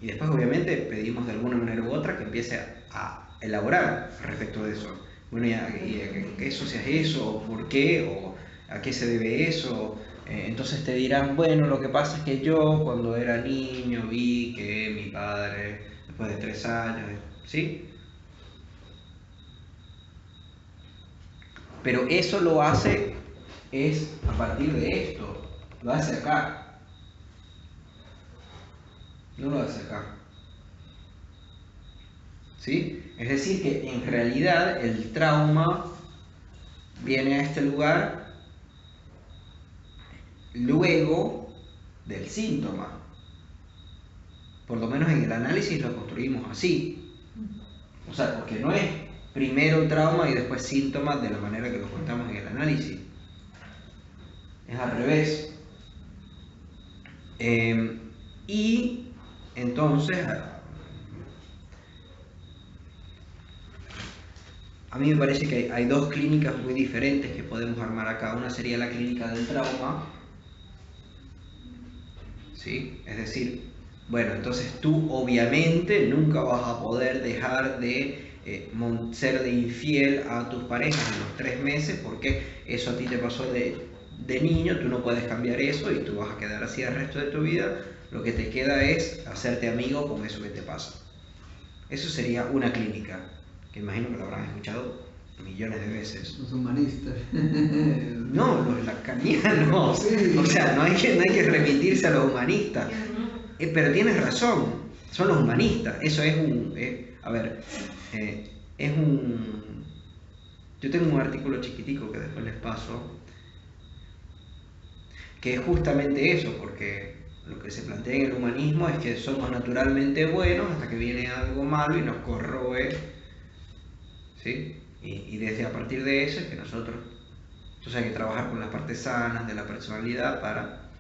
Y después, obviamente, pedimos de alguna manera u otra que empiece a elaborar respecto de eso. Bueno, ¿qué asocias eso? ¿O por qué? ¿O a qué se debe eso? Entonces te dirán, bueno, lo que pasa es que yo cuando era niño vi que mi padre, después de 3 años, ¿sí? Pero eso lo hace, es a partir de esto, lo hace acá. No lo hace acá. ¿Sí? Es decir, que en realidad el trauma viene a este lugar luego del síntoma. Por lo menos en el análisis lo construimos así. O sea, porque no es primero el trauma y después síntomas de la manera que lo contamos en el análisis. Es al revés. Y entonces, a mí me parece que hay 2 clínicas muy diferentes que podemos armar acá. Una sería la clínica del trauma, ¿sí? Es decir, bueno, entonces tú obviamente nunca vas a poder dejar de ser de infiel a tus parejas en los 3 meses porque eso a ti te pasó de niño, tú no puedes cambiar eso y tú vas a quedar así el resto de tu vida. Lo que te queda es hacerte amigo con eso que te pasa. Eso sería una clínica, que imagino que lo habrán escuchado millones de veces. Los humanistas. No, los lacanianos. Sí. O sea, no hay que remitirse a los humanistas. Pero tienes razón, son los humanistas. Eso es yo tengo un artículo chiquitico que después les paso. que es justamente eso, porque lo que se plantea en el humanismo es que somos naturalmente buenos hasta que viene algo malo y nos corroe, ¿sí? Y desde a partir de eso es que nosotros, entonces hay que trabajar con las partes sanas de la personalidad para...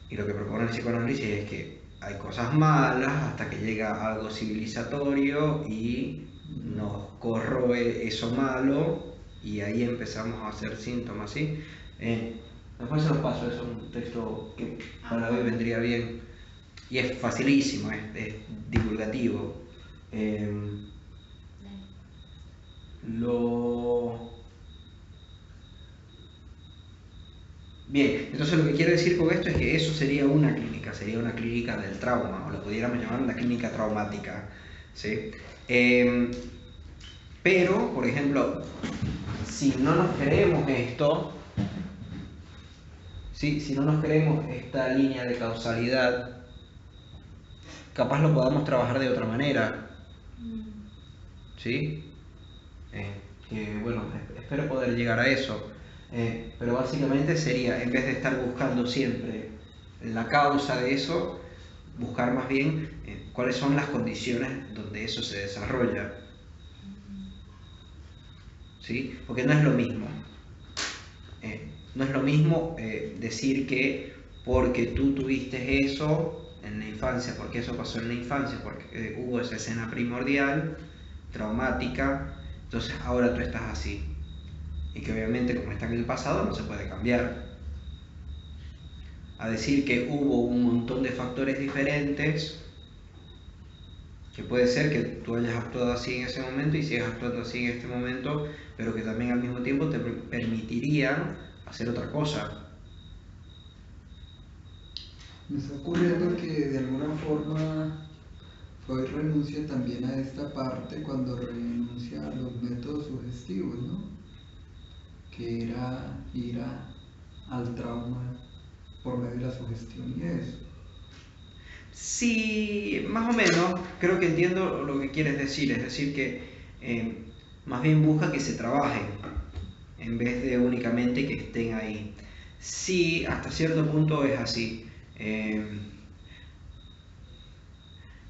Y lo que propone el psicoanálisis es que hay cosas malas hasta que llega algo civilizatorio y nos corroe eso malo y ahí empezamos a hacer síntomas, ¿sí? Después se los paso, eso es un texto que para hoy vendría bien y es facilísimo, es divulgativo. Bien, entonces lo que quiero decir con esto es que eso sería una clínica del trauma, o lo pudiéramos llamar una clínica traumática, ¿sí? Pero, por ejemplo, si no nos creemos esto, ¿sí? Si no nos creemos esta línea de causalidad, capaz lo podamos trabajar de otra manera, ¿sí? Que bueno, espero poder llegar a eso. Pero básicamente sería, en vez de estar buscando siempre la causa de eso, buscar más bien cuáles son las condiciones donde eso se desarrolla, ¿sí? Porque no es lo mismo. No es lo mismo decir que porque tú tuviste eso en la infancia, porque eso pasó en la infancia, porque hubo esa escena primordial, traumática, entonces ahora tú estás así. Y que obviamente como está en el pasado no se puede cambiar. A decir que hubo un montón de factores diferentes, que puede ser que tú hayas actuado así en ese momento y sigas actuando así en este momento, pero que también al mismo tiempo te permitirían hacer otra cosa. Me está ocurriendo que de alguna forma Freud renuncia también a esta parte cuando renuncia a los métodos sugestivos, ¿no? Que era ir al trauma por medio de la sugestión y eso. Sí, más o menos, creo que entiendo lo que quieres decir, es decir que más bien busca que se trabajen en vez de únicamente que estén ahí. Sí, hasta cierto punto es así,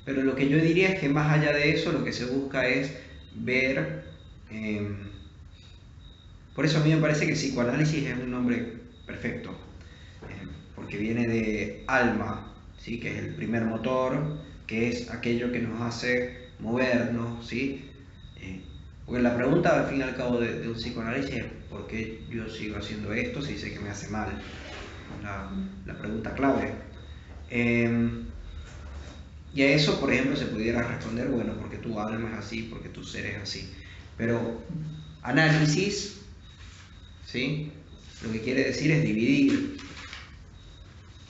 pero lo que yo diría es que más allá de eso lo que se busca es ver... Por eso a mí me parece que psicoanálisis es un nombre perfecto, porque viene de alma, ¿sí? Que es el primer motor, que es aquello que nos hace movernos, ¿sí? Porque la pregunta al fin y al cabo de un psicoanálisis es ¿por qué yo sigo haciendo esto si sé que me hace mal? La pregunta clave. Y a eso, por ejemplo, se pudiera responder, bueno, porque tu alma es así, porque tu ser es así. Pero análisis... ¿sí? Lo que quiere decir es dividir.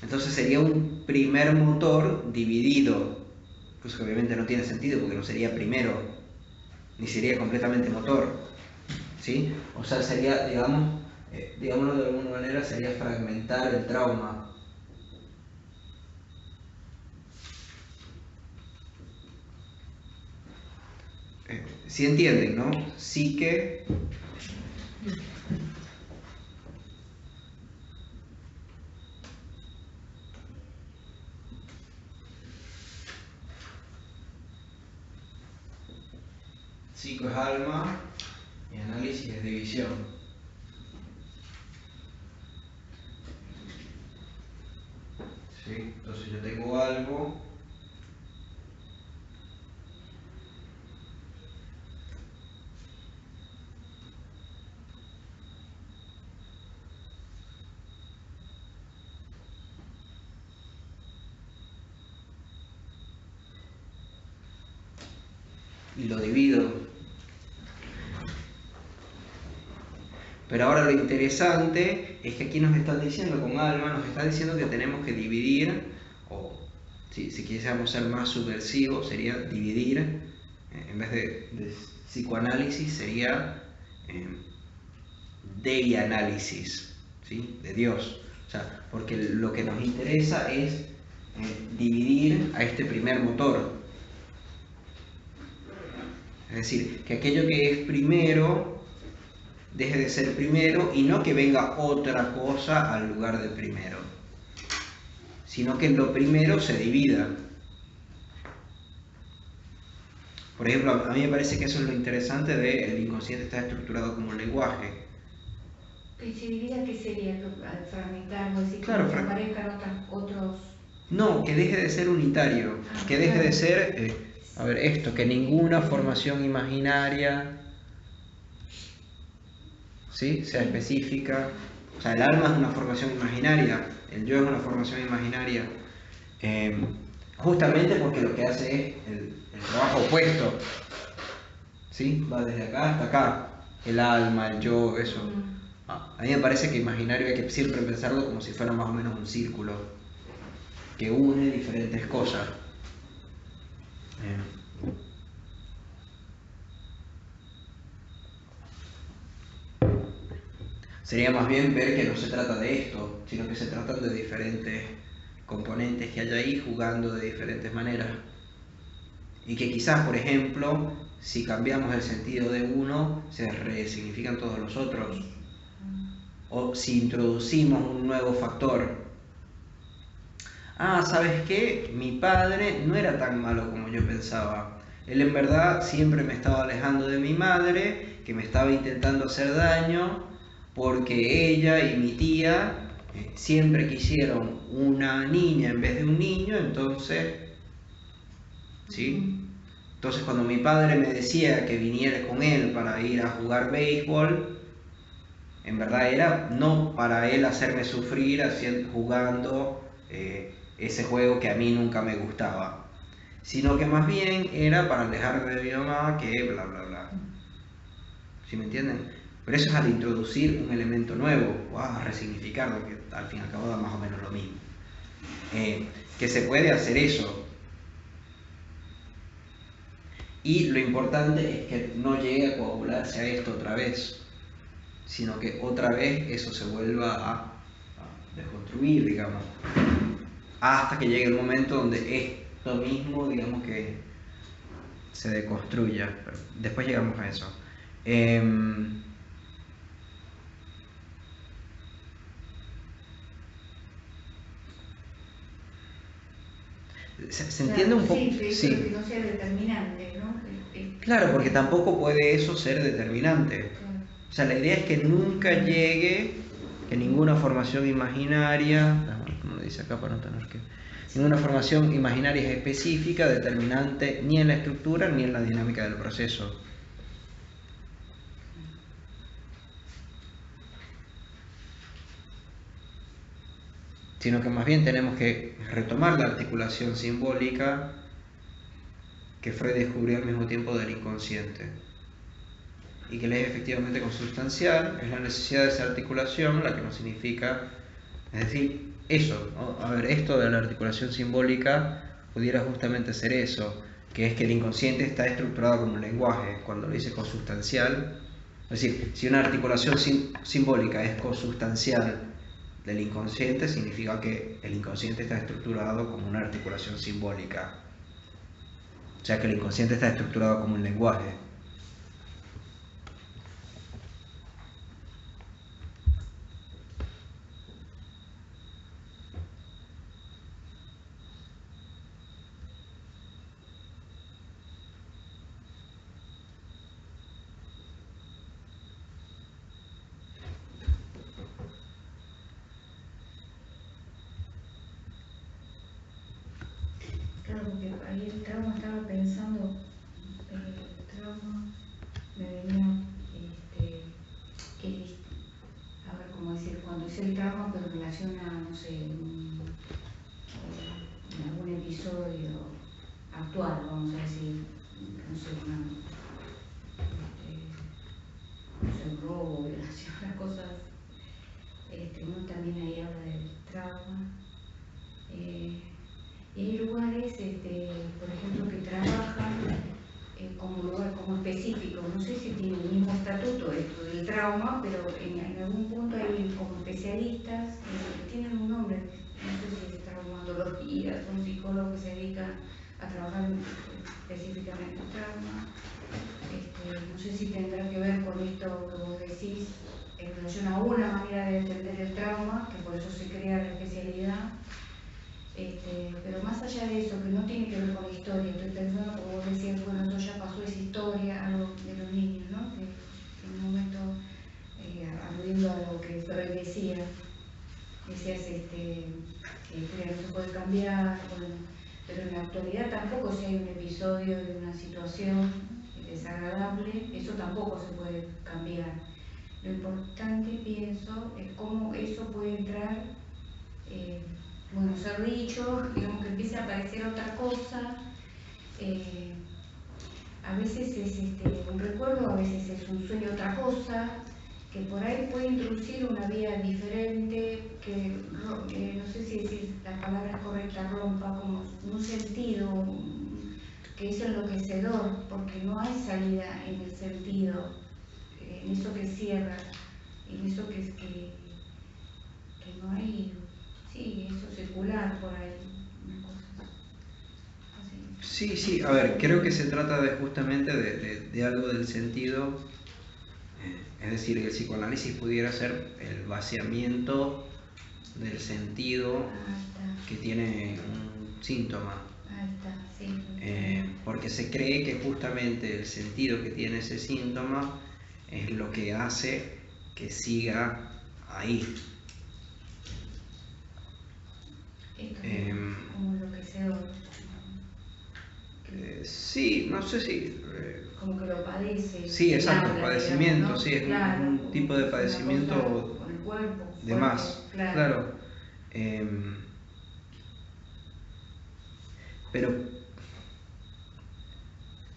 Entonces sería un primer motor dividido, pues que obviamente no tiene sentido porque no sería primero, ni sería completamente motor, ¿sí? O sea, sería, digámoslo de alguna manera, sería fragmentar el trauma. ¿Sí entienden, no? Psique... Psico es alma y análisis es división. ¿Sí? Entonces yo tengo algo y lo divido. Pero ahora lo interesante es que aquí nos están diciendo con alma, nos están diciendo que tenemos que dividir, o si quisiéramos ser más subversivos, sería dividir, en vez de psicoanálisis sería deianálisis, ¿sí? De Dios. O sea, porque lo que nos interesa es dividir a este primer motor. Es decir, que aquello que es primero deje de ser primero y no que venga otra cosa al lugar de primero, sino que lo primero se divida. Por ejemplo, a mí me parece que eso es lo interesante de el inconsciente está estructurado como un lenguaje. ¿Y si divida qué sería al fragmentarlo? Es decir, claro, que aparezcan otros... No, que deje de ser unitario, que deje de ser, a ver, esto, que ninguna formación imaginaria, ¿sí?, sea específica. O sea, el alma es una formación imaginaria, el yo es una formación imaginaria, justamente porque lo que hace es el trabajo opuesto, ¿sí? Va desde acá hasta acá, el alma, el yo, eso. A mí me parece que imaginario hay que siempre pensarlo como si fuera más o menos un círculo que une diferentes cosas. Sería más bien ver que no se trata de esto, sino que se tratan de diferentes componentes que hay ahí jugando de diferentes maneras. Y que quizás, por ejemplo, si cambiamos el sentido de uno, se resignifican todos los otros. O si introducimos un nuevo factor. Ah, ¿sabes qué? Mi padre no era tan malo como yo pensaba. Él en verdad siempre me estaba alejando de mi madre, que me estaba intentando hacer daño, porque ella y mi tía siempre quisieron una niña en vez de un niño, entonces, ¿sí? Entonces cuando mi padre me decía que viniera con él para ir a jugar béisbol, en verdad era no para él hacerme sufrir jugando ese juego que a mí nunca me gustaba, sino que más bien era para alejarme de mi mamá, que bla bla bla. ¿Sí me entienden? Pero eso es al introducir un elemento nuevo o a resignificarlo, que al fin y al cabo da más o menos lo mismo. Que se puede hacer eso. Y lo importante es que no llegue a coagularse a esto otra vez, sino que otra vez eso se vuelva a desconstruir, digamos, hasta que llegue el momento donde esto mismo, digamos, que se deconstruya. Pero después llegamos a eso. ¿Se entiende un poco? Sí, pero que no sea determinante, ¿no? Claro, porque tampoco puede eso ser determinante. Claro. O sea, la idea es que nunca llegue, que ninguna formación imaginaria, como dice acá para no tener que... Ninguna formación imaginaria es específica, determinante, ni en la estructura ni en la dinámica del proceso. Sino que más bien tenemos que retomar la articulación simbólica que Freud descubrió al mismo tiempo del inconsciente, y que le es efectivamente consustancial. Es la necesidad de esa articulación la que nos significa, es decir, eso, ¿no? A ver, esto de la articulación simbólica pudiera justamente ser eso, que es que el inconsciente está estructurado como un lenguaje. Cuando lo dice consustancial, es decir, si una articulación simbólica es consustancial del inconsciente, significa que el inconsciente está estructurado como una articulación simbólica. O sea que el inconsciente está estructurado como un lenguaje. Claro, porque ahí el trauma estaba pensando, el trauma me venía, a ver cómo decir, cuando es el trauma pero relaciona, no sé, en algún episodio actual, vamos a decir, no sé, un robo, violación, las cosas, uno también ahí habla del trauma. Y hay lugares, por ejemplo, que trabajan como lugar como específico. No sé si tiene el mismo estatuto esto del trauma, pero en algún punto hay como especialistas que tienen un nombre. No sé si es traumatología, son psicólogos que se dedican a trabajar específicamente el trauma. No sé si tendrá que ver con esto que vos decís en relación a una manera de entender el trauma, que por eso se crea la especialidad. Pero más allá de eso, que no tiene que ver con la historia, estoy pensando, como vos decías, bueno, eso ya pasó, esa historia, algo de los niños, ¿no? Que en un momento, aludiendo a lo que Freud decías, que no se puede cambiar, bueno, pero en la actualidad tampoco, si hay un episodio de una situación desagradable, eso tampoco se puede cambiar. Lo importante, pienso, es cómo eso puede entrar, bueno, ser dicho, digamos que empiece a aparecer otra cosa. A veces es un recuerdo, a veces es un sueño, otra cosa, que por ahí puede introducir una vía diferente, que no sé si la palabra es correcta, rompa como un sentido que es enloquecedor, porque no hay salida en el sentido, en eso que cierra, en eso que no hay, sí, eso circular por ahí, una cosa así. Sí, a ver, creo que se trata justamente de algo del sentido, es decir, que el psicoanálisis pudiera ser el vaciamiento del sentido que tiene un síntoma. Porque se cree que justamente el sentido que tiene ese síntoma es lo que hace que siga ahí. Como enloquecedor. Sí, no sé si... como que lo padece. Sí, exacto, habla, padecimiento, digamos, ¿no? sí, es claro, un tipo de padecimiento con el cuerpo, de más, claro. Pero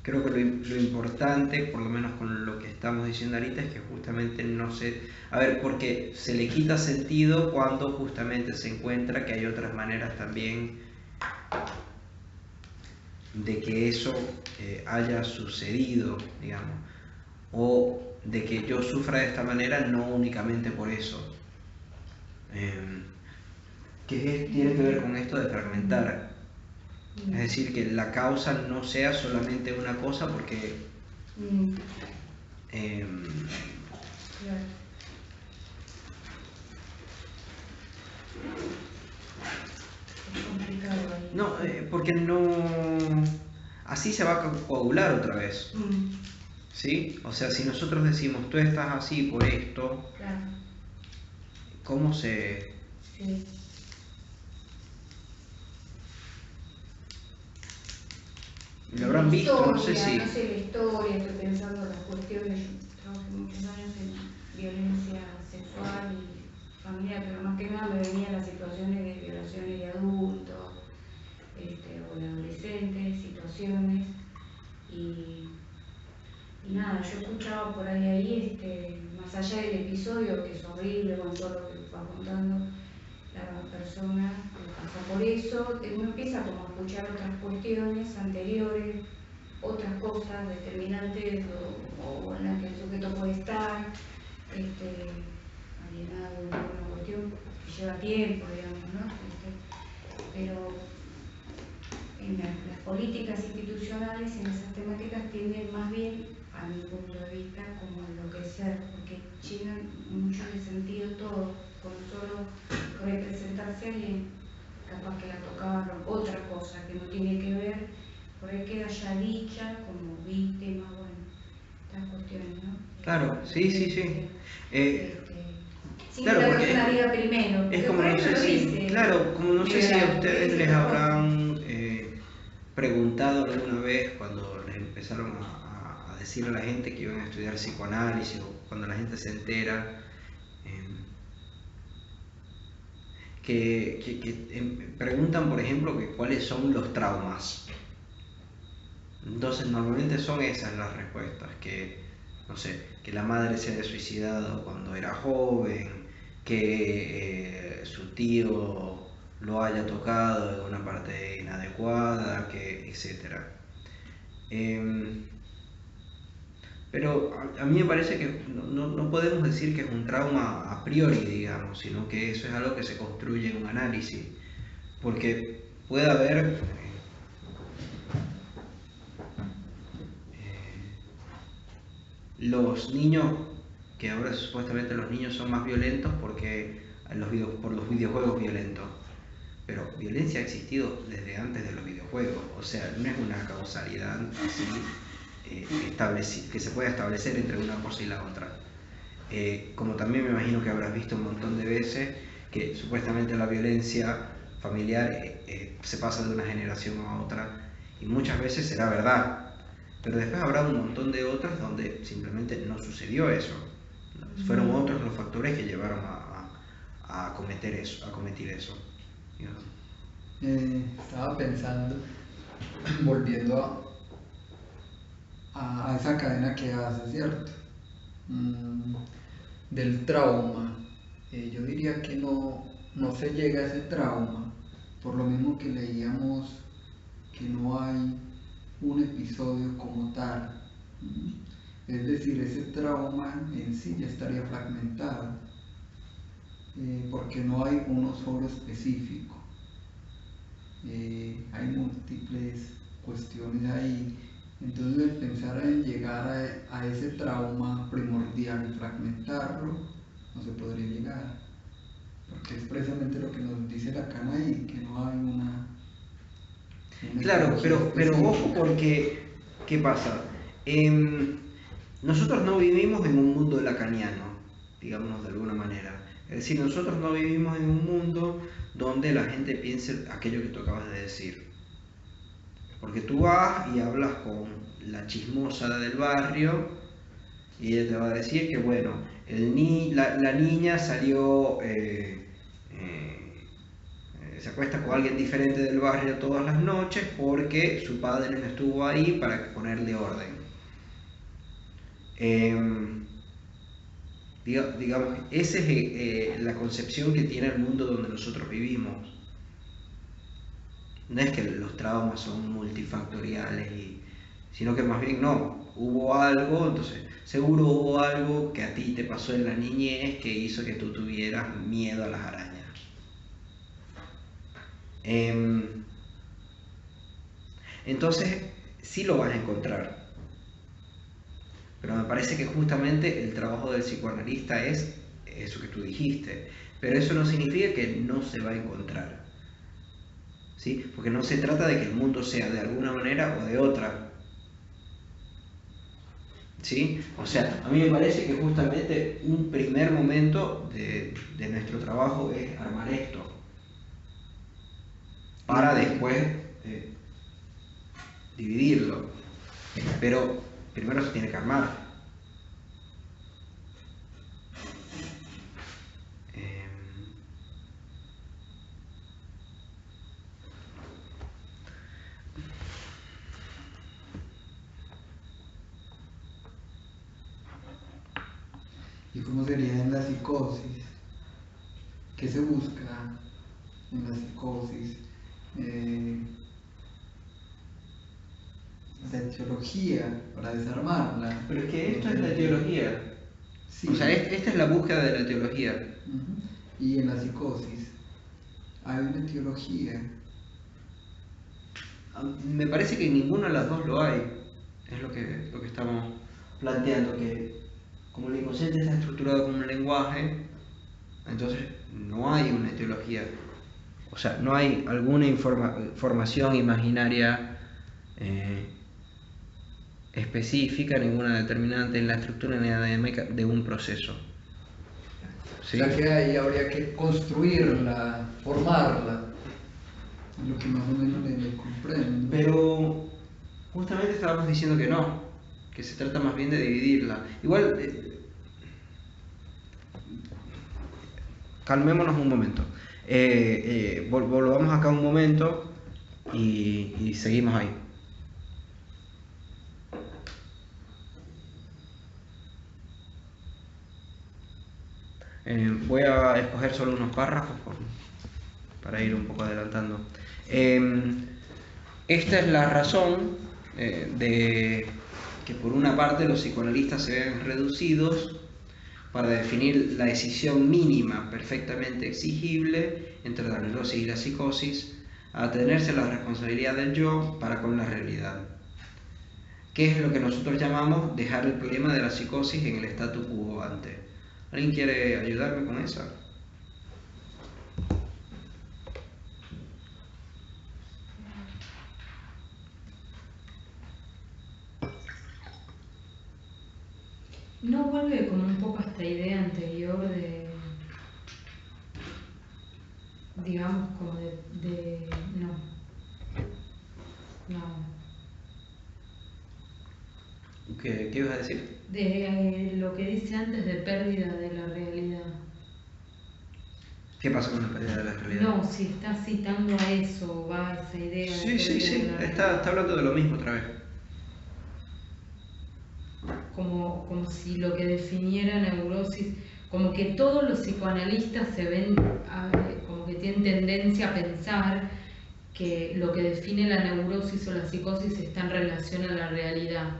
creo que lo importante, por lo menos con lo que estamos diciendo ahorita, es que justamente no se... A ver, porque se le quita sentido cuando justamente se encuentra que hay otras maneras también de que eso haya sucedido, digamos, o de que yo sufra de esta manera no únicamente por eso. Tiene que ver con esto de fragmentar. Es decir, que la causa no sea solamente una cosa porque... no, porque no... Así se va a coagular otra vez. ¿Sí? O sea, si nosotros decimos, tú estás así por esto, ¿cómo se...? Sí. Lo habrán visto, historia, no sé si... No sé la historia, estoy pensando en las cuestiones, yo trabajé muchos años en violencia sexual y familiar, pero más que nada me venían las situaciones de violaciones de adultos o de adolescentes, situaciones, y nada, yo escuchaba por ahí, más allá del episodio, que es horrible con todo lo que va contando la persona que pasa por eso, uno empieza como a escuchar otras cuestiones anteriores, otras cosas determinantes o en las que el sujeto puede estar alienado en una cuestión que lleva tiempo, digamos, ¿no? Pero en las políticas institucionales, en esas temáticas, tienden más bien, a mi punto de vista, como enloquecer, porque llenan mucho de sentido todo, con solo representarse a alguien, capaz que la tocaban otra cosa que no tiene que ver, por ahí queda ya dicha como víctima, bueno, estas cuestiones, ¿no? Claro, sí. Sí, claro, la porque persona diga primero. Es como no sé si, claro, como no sé si a ustedes les habrán preguntado alguna vez cuando les empezaron a decir a la gente que iban a estudiar psicoanálisis o cuando la gente se entera que preguntan, por ejemplo, que cuáles son los traumas. Entonces normalmente son esas las respuestas, que no sé, que la madre se haya suicidado cuando era joven, que su tío lo haya tocado en una parte inadecuada, etc. Pero a mí me parece que no podemos decir que es un trauma a priori, digamos, sino que eso es algo que se construye en un análisis, porque puede haber los niños, que ahora supuestamente los niños son más violentos porque por los videojuegos violentos. Pero violencia ha existido desde antes de los videojuegos, o sea, no es una causalidad así que se pueda establecer entre una cosa y la otra. Como también me imagino que habrás visto un montón de veces que supuestamente la violencia familiar se pasa de una generación a otra, y muchas veces será verdad, pero después habrá un montón de otras donde simplemente no sucedió eso. Fueron otros los factores que llevaron a cometer eso, a cometer eso. Estaba pensando, volviendo a esa cadena que hace, ¿cierto? Del trauma. Yo diría que no se llega a ese trauma, por lo mismo que leíamos que no hay un episodio como tal. Es decir, ese trauma en sí ya estaría fragmentado, porque no hay uno solo específico. Hay múltiples cuestiones ahí. Entonces, el pensar en llegar a ese trauma primordial y fragmentarlo, no se podría llegar, porque es precisamente lo que nos dice Lacan ahí, que no hay una claro, pero ojo, porque ¿qué pasa? Nosotros no vivimos en un mundo lacaniano, digámonos de alguna manera. Es decir, nosotros no vivimos en un mundo donde la gente piense aquello que tú acabas de decir. Porque tú vas y hablas con la chismosa del barrio y ella te va a decir que, bueno, la niña salió, se acuesta con alguien diferente del barrio todas las noches porque su padre no estuvo ahí para ponerle orden. Digamos, esa es la concepción que tiene el mundo donde nosotros vivimos. No es que los traumas son multifactoriales, sino que más bien no, hubo algo, entonces seguro hubo algo que a ti te pasó en la niñez que hizo que tú tuvieras miedo a las arañas. Entonces sí lo vas a encontrar. Pero me parece que justamente el trabajo del psicoanalista es eso que tú dijiste. Pero eso no significa que no se va a encontrar. ¿Sí? Porque no se trata de que el mundo sea de alguna manera o de otra. ¿Sí? O sea, a mí me parece que justamente un primer momento de nuestro trabajo es armar esto. Para después dividirlo. Pero primero se tiene que armar. ¿Y cómo sería en la psicosis? ¿Qué se busca en la psicosis? La etiología para desarmarla. Pero es que esto es la etiología. Sí. O sea, esta es la búsqueda de la etiología. Y en la psicosis hay una etiología. Me parece que en ninguna de las dos lo hay. Es lo que estamos planteando, que como el inconsciente está estructurado como un lenguaje, entonces no hay una etiología. O sea, no hay alguna información imaginaria específica, ninguna determinante en la estructura ni dinámica de un proceso. ¿Sí? O sea que ahí habría que construirla, formarla, lo que más o menos le comprendo. Pero justamente estábamos diciendo que no, que se trata más bien de dividirla. Igual, calmémonos un momento. Volvamos acá un momento y seguimos ahí. Voy a escoger solo unos párrafos para ir un poco adelantando. Esta es la razón de que por una parte los psicoanalistas se ven reducidos para definir la decisión mínima perfectamente exigible entre la neurosis y la psicosis a atenerse a la responsabilidad del yo para con la realidad. que es lo que nosotros llamamos dejar el problema de la psicosis en el statu quo ante. ¿Alguien quiere ayudarme con eso? No vuelve como un poco a esta idea anterior de, digamos, como no. ¿Qué ibas a decir? De lo que dice antes de pérdida de la realidad. ¿Qué pasa con la pérdida de la realidad? No, si está citando a eso, va a esa idea. Sí, está hablando de lo mismo otra vez. Como si lo que definiera neurosis, como que todos los psicoanalistas se ven, como que tienen tendencia a pensar que lo que define la neurosis o la psicosis está en relación a la realidad.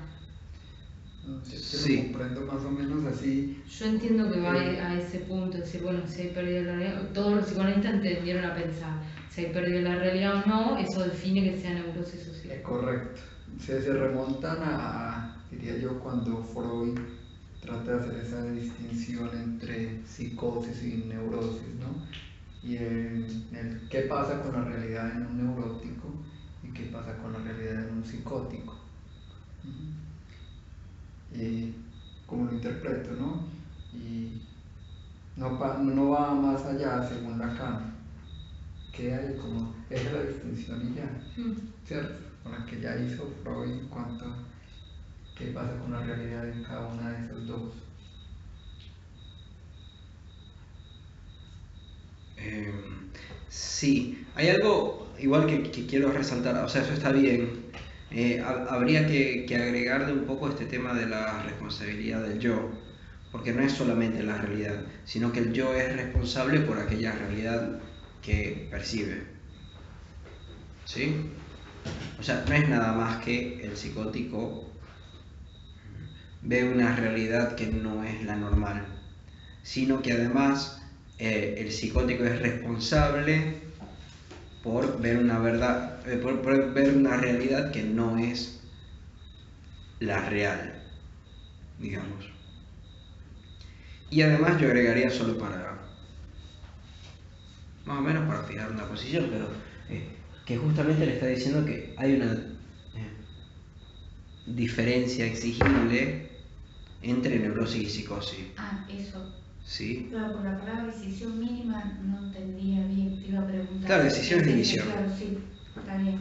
Sí. Lo comprendo más o menos así. Yo entiendo que va a ese punto, decir, bueno, si hay pérdida de la realidad, todos los psicoanalistas tendieron a pensar, si hay pérdida de la realidad o no, eso define que sea neurosis o psicosis. Correcto. Se remontan diría yo, cuando Freud trata de hacer esa distinción entre psicosis y neurosis, ¿no? Y el qué pasa con la realidad en un neurótico y qué pasa con la realidad en un psicótico. Y como lo interpreto, ¿no? Y no va más allá según Lacan, que hay como, esa es la distinción y ya, ¿cierto? Con la que ya hizo Freud en cuanto a qué pasa con la realidad en cada una de esos dos. Sí, hay algo igual que quiero resaltar, o sea, eso está bien. Habría que agregarle un poco este tema de la responsabilidad del yo, porque no es solamente la realidad, sino que el yo es responsable por aquella realidad que percibe. ¿Sí? O sea, no es nada más que el psicótico ve una realidad que no es la normal, sino que además el psicótico es responsable por ver una verdad, por ver una realidad que no es la real, digamos. Y además yo agregaría solo para, más o menos para fijar una posición, pero que justamente le está diciendo que hay una diferencia exigible entre neurosis y psicosis. Eso. ¿Sí? Claro, por la palabra decisión mínima no entendía bien, te iba a preguntar. Claro, decisión es división. Claro, sí, está bien.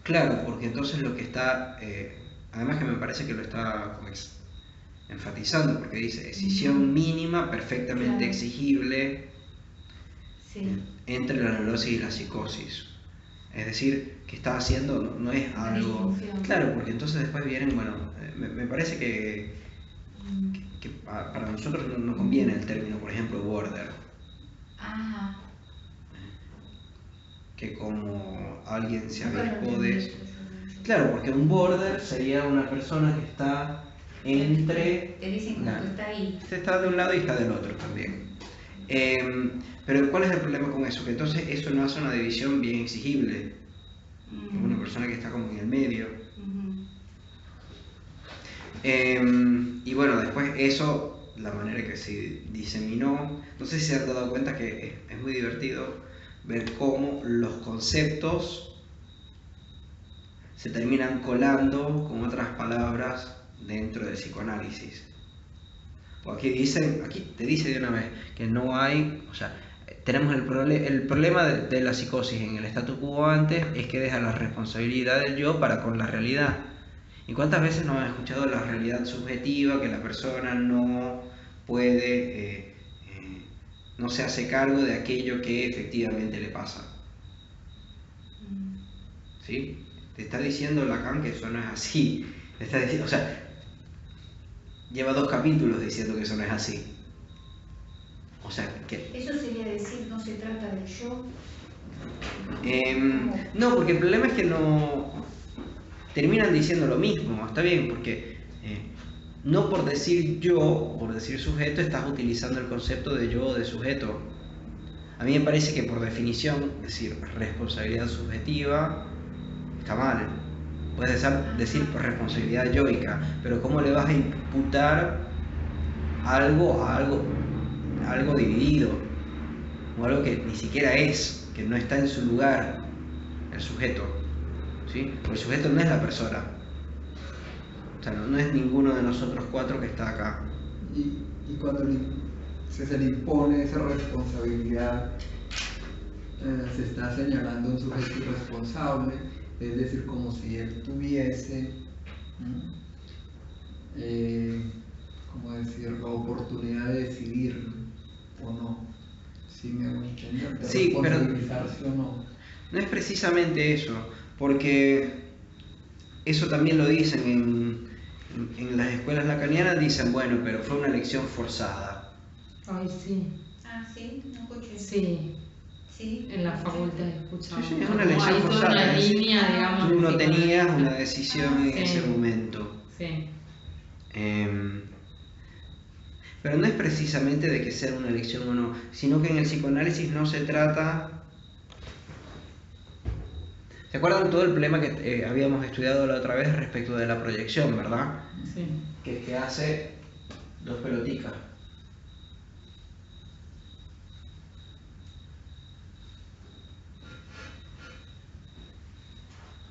Claro, porque entonces lo que está, además que me parece que lo está como enfatizando, porque dice decisión mínima perfectamente exigible entre la neurosis y la psicosis. Es decir, que está haciendo, no es algo... Claro, porque entonces después vienen, bueno, me parece que para nosotros no conviene el término, por ejemplo, border. Que como alguien se avispó de eso. Claro, porque un border sería una persona que está entre... Te dicen que está ahí. Está de un lado y está del otro también. Pero ¿cuál es el problema con eso? Que entonces eso no hace una división bien exigible. Es una persona que está como en el medio. Y bueno, después eso, la manera que se diseminó, no sé si se han dado cuenta que es muy divertido ver cómo los conceptos se terminan colando con otras palabras dentro del psicoanálisis. O aquí te dice de una vez que no hay, o sea, tenemos el problema de la psicosis en el statu quo antes es que deja la responsabilidad del yo para con la realidad. ¿Y cuántas veces nos han escuchado la realidad subjetiva, que la persona no puede, no se hace cargo de aquello que efectivamente le pasa? ¿Sí? Te está diciendo Lacan que eso no es así. Te está diciendo, o sea, lleva 2 capítulos diciendo que eso no es así. O sea, que... Eso sería decir, no se trata del yo. No, porque el problema es que no... terminan diciendo lo mismo, está bien, porque no por decir yo o por decir sujeto estás utilizando el concepto de yo o de sujeto. A mí me parece que por definición, es decir, responsabilidad subjetiva está mal, Puedes decir responsabilidad yoica, pero ¿cómo le vas a imputar algo a algo dividido? O algo que ni siquiera es, que no está en su lugar, el sujeto. ¿Sí? Porque el sujeto no es la persona. O sea, no es ninguno de nosotros cuatro que está acá. Y cuando se le impone esa responsabilidad, se está señalando un sujeto irresponsable, es decir, como si él tuviese, ¿cómo decir?, la oportunidad de decidir o no. ¿Sí me hago entender? De Sí, responsabilizarse o no. No es precisamente eso, porque eso también lo dicen en las escuelas lacanianas, dicen, bueno, pero fue una elección forzada. Ay, sí. Ah, sí, no escuché. Sí. Sí. En la facultad escuchamos. Sí, es una elección forzada. Una línea, digamos. Tú no tenías una decisión en sí. ese momento. Sí. Pero no es precisamente de que sea una elección o no, sino que en el psicoanálisis no se trata... ¿Se acuerdan todo el problema que habíamos estudiado la otra vez respecto de la proyección, verdad? Sí. Que hace dos pelotitas.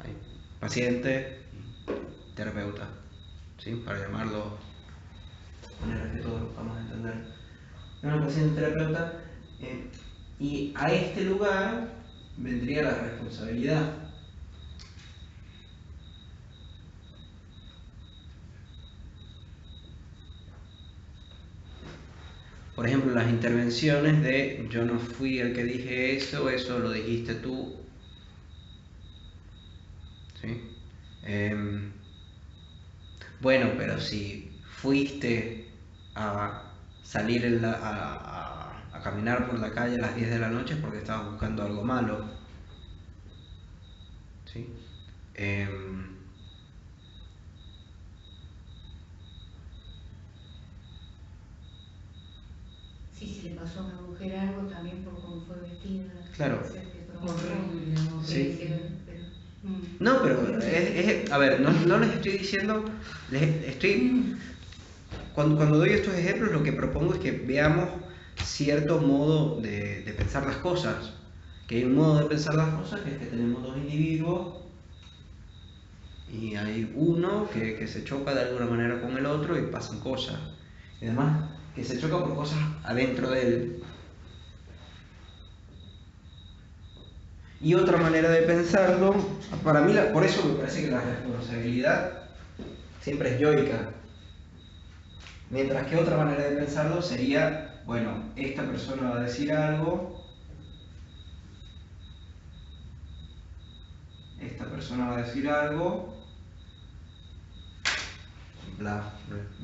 Ahí. Paciente, terapeuta, ¿sí? Para llamarlo de manera que todos vamos a entender. Una paciente terapeuta, y a este lugar vendría la responsabilidad. Por ejemplo, las intervenciones de yo no fui el que dije eso lo dijiste tú. ¿Sí? Bueno, pero si fuiste a salir a caminar por la calle a las 10 de la noche es porque estabas buscando algo malo. ¿Sí? Sí, si le pasó a una mujer algo también por cómo fue vestida. Claro. Horrible, Sí. Pero, No, pero a ver, no les estoy diciendo, cuando doy estos ejemplos lo que propongo es que veamos cierto modo de pensar las cosas, que hay un modo de pensar las cosas que es que tenemos dos individuos y hay uno que se choca de alguna manera con el otro y pasan cosas, y además que se choca por cosas adentro de él. Y otra manera de pensarlo, para mí, por eso me parece que la responsabilidad siempre es yoica. Mientras que otra manera de pensarlo sería, bueno, esta persona va a decir algo, esta persona va a decir algo, bla,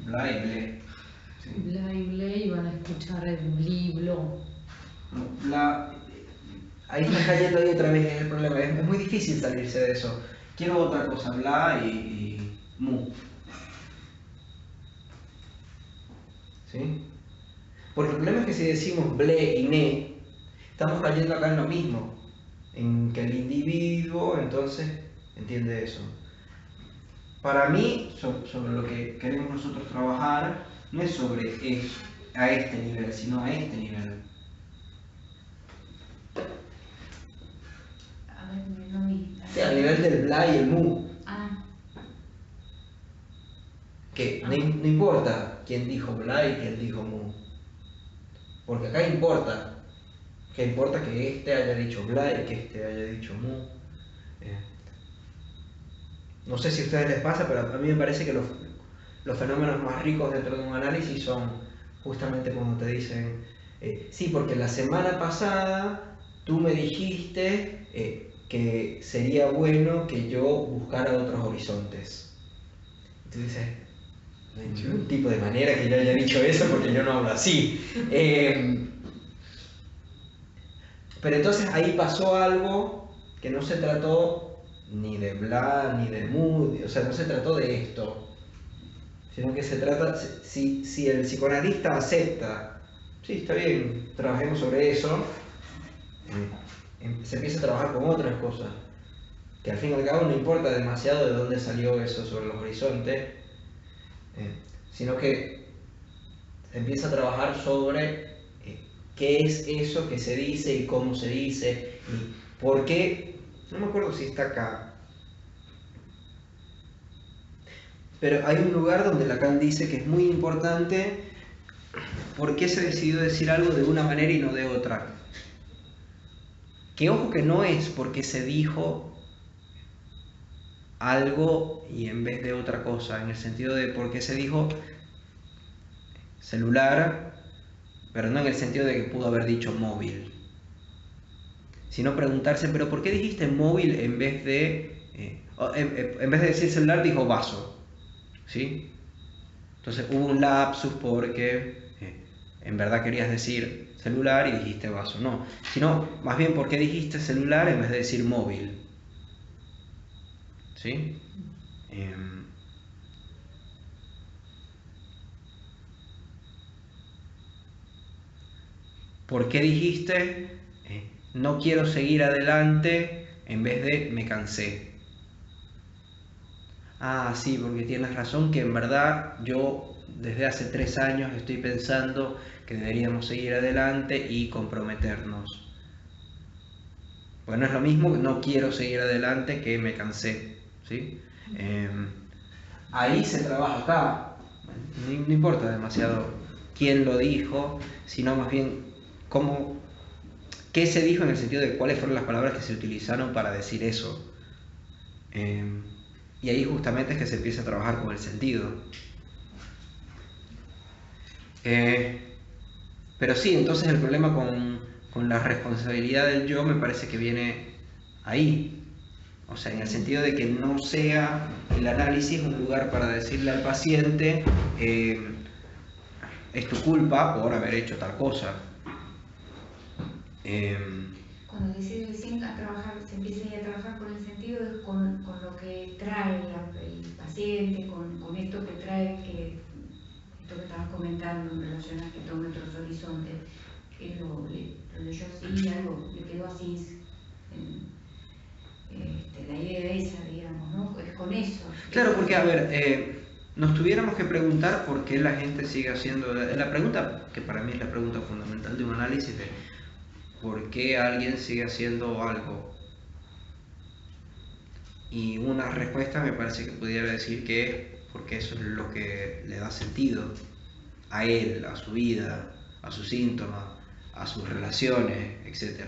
bla y ble. ¿Sí? Bla y ble y van a escuchar el bliblo. Ahí está cayendo ahí otra vez el problema, es muy difícil salirse de eso. Quiero otra cosa, bla y mu. ¿Sí? Porque el problema es que si decimos ble y ne, estamos cayendo acá en lo mismo, en que el individuo entonces entiende eso. Para mí, sobre lo que queremos nosotros trabajar, no es sobre eso, a este nivel, sino a este nivel. a ver, no vi. Sí, al nivel del bla y el mu. Ah, Que no importa quién dijo bla y quién dijo mu. Porque acá importa. Que importa que este haya dicho bla y que este haya dicho mu. No sé si a ustedes les pasa, pero a mí me parece que los fenómenos más ricos dentro de un análisis son justamente cuando te dicen, sí, porque la semana pasada tú me dijiste que sería bueno que yo buscara otros horizontes. Y tú dices, no hay ningún tipo de manera que yo haya dicho eso porque yo no hablo así. Pero entonces ahí pasó algo que no se trató ni de bla, ni de mu, o sea, no se trató de esto, sino que se trata, si el psicoanalista acepta, sí, está bien, trabajemos sobre eso, se empieza a trabajar con otras cosas. que al fin y al cabo no importa demasiado de dónde salió eso sobre los horizontes, sino que empieza a trabajar sobre qué es eso que se dice y cómo se dice y por qué, no me acuerdo si está acá, pero hay un lugar donde Lacan dice que es muy importante por qué se decidió decir algo de una manera y no de otra. Que ojo que no es porque se dijo algo y en vez de otra cosa, en el sentido de por qué se dijo celular, pero no en el sentido de que pudo haber dicho móvil, sino preguntarse, pero ¿por qué dijiste móvil en vez de decir celular dijo vaso? ¿Sí? Entonces hubo un lapsus porque en verdad querías decir celular y dijiste vaso, no, sino más bien porque dijiste celular en vez de decir móvil. ¿Sí? ¿Por qué dijiste no quiero seguir adelante en vez de me cansé? Ah, sí, porque tienes razón que en verdad yo desde hace 3 años estoy pensando que deberíamos seguir adelante y comprometernos. Pues no es lo mismo que no quiero seguir adelante que me cansé, ¿sí? Ahí se trabaja acá. No importa demasiado quién lo dijo, sino más bien qué se dijo en el sentido de cuáles fueron las palabras que se utilizaron para decir eso. Y ahí justamente es que se empieza a trabajar con el sentido. Pero sí, entonces el problema con la responsabilidad del yo me parece que viene ahí. O sea, en el sentido de que no sea el análisis un lugar para decirle al paciente es tu culpa por haber hecho tal cosa. Cuando decide a trabajar, se empieza a trabajar con el sentido, es con lo que trae el paciente, con esto que trae, esto que estabas comentando en relación a que tome otros horizontes, que lo leyó así, algo le quedó así, la idea esa, digamos, ¿no? Es con eso. Claro, porque a ver, nos tuviéramos que preguntar por qué la gente sigue haciendo, la pregunta que para mí es la pregunta fundamental de un análisis de por qué alguien sigue haciendo algo. Y una respuesta me parece que pudiera decir que es porque eso es lo que le da sentido a él, a su vida, a sus síntomas, a sus relaciones, etc.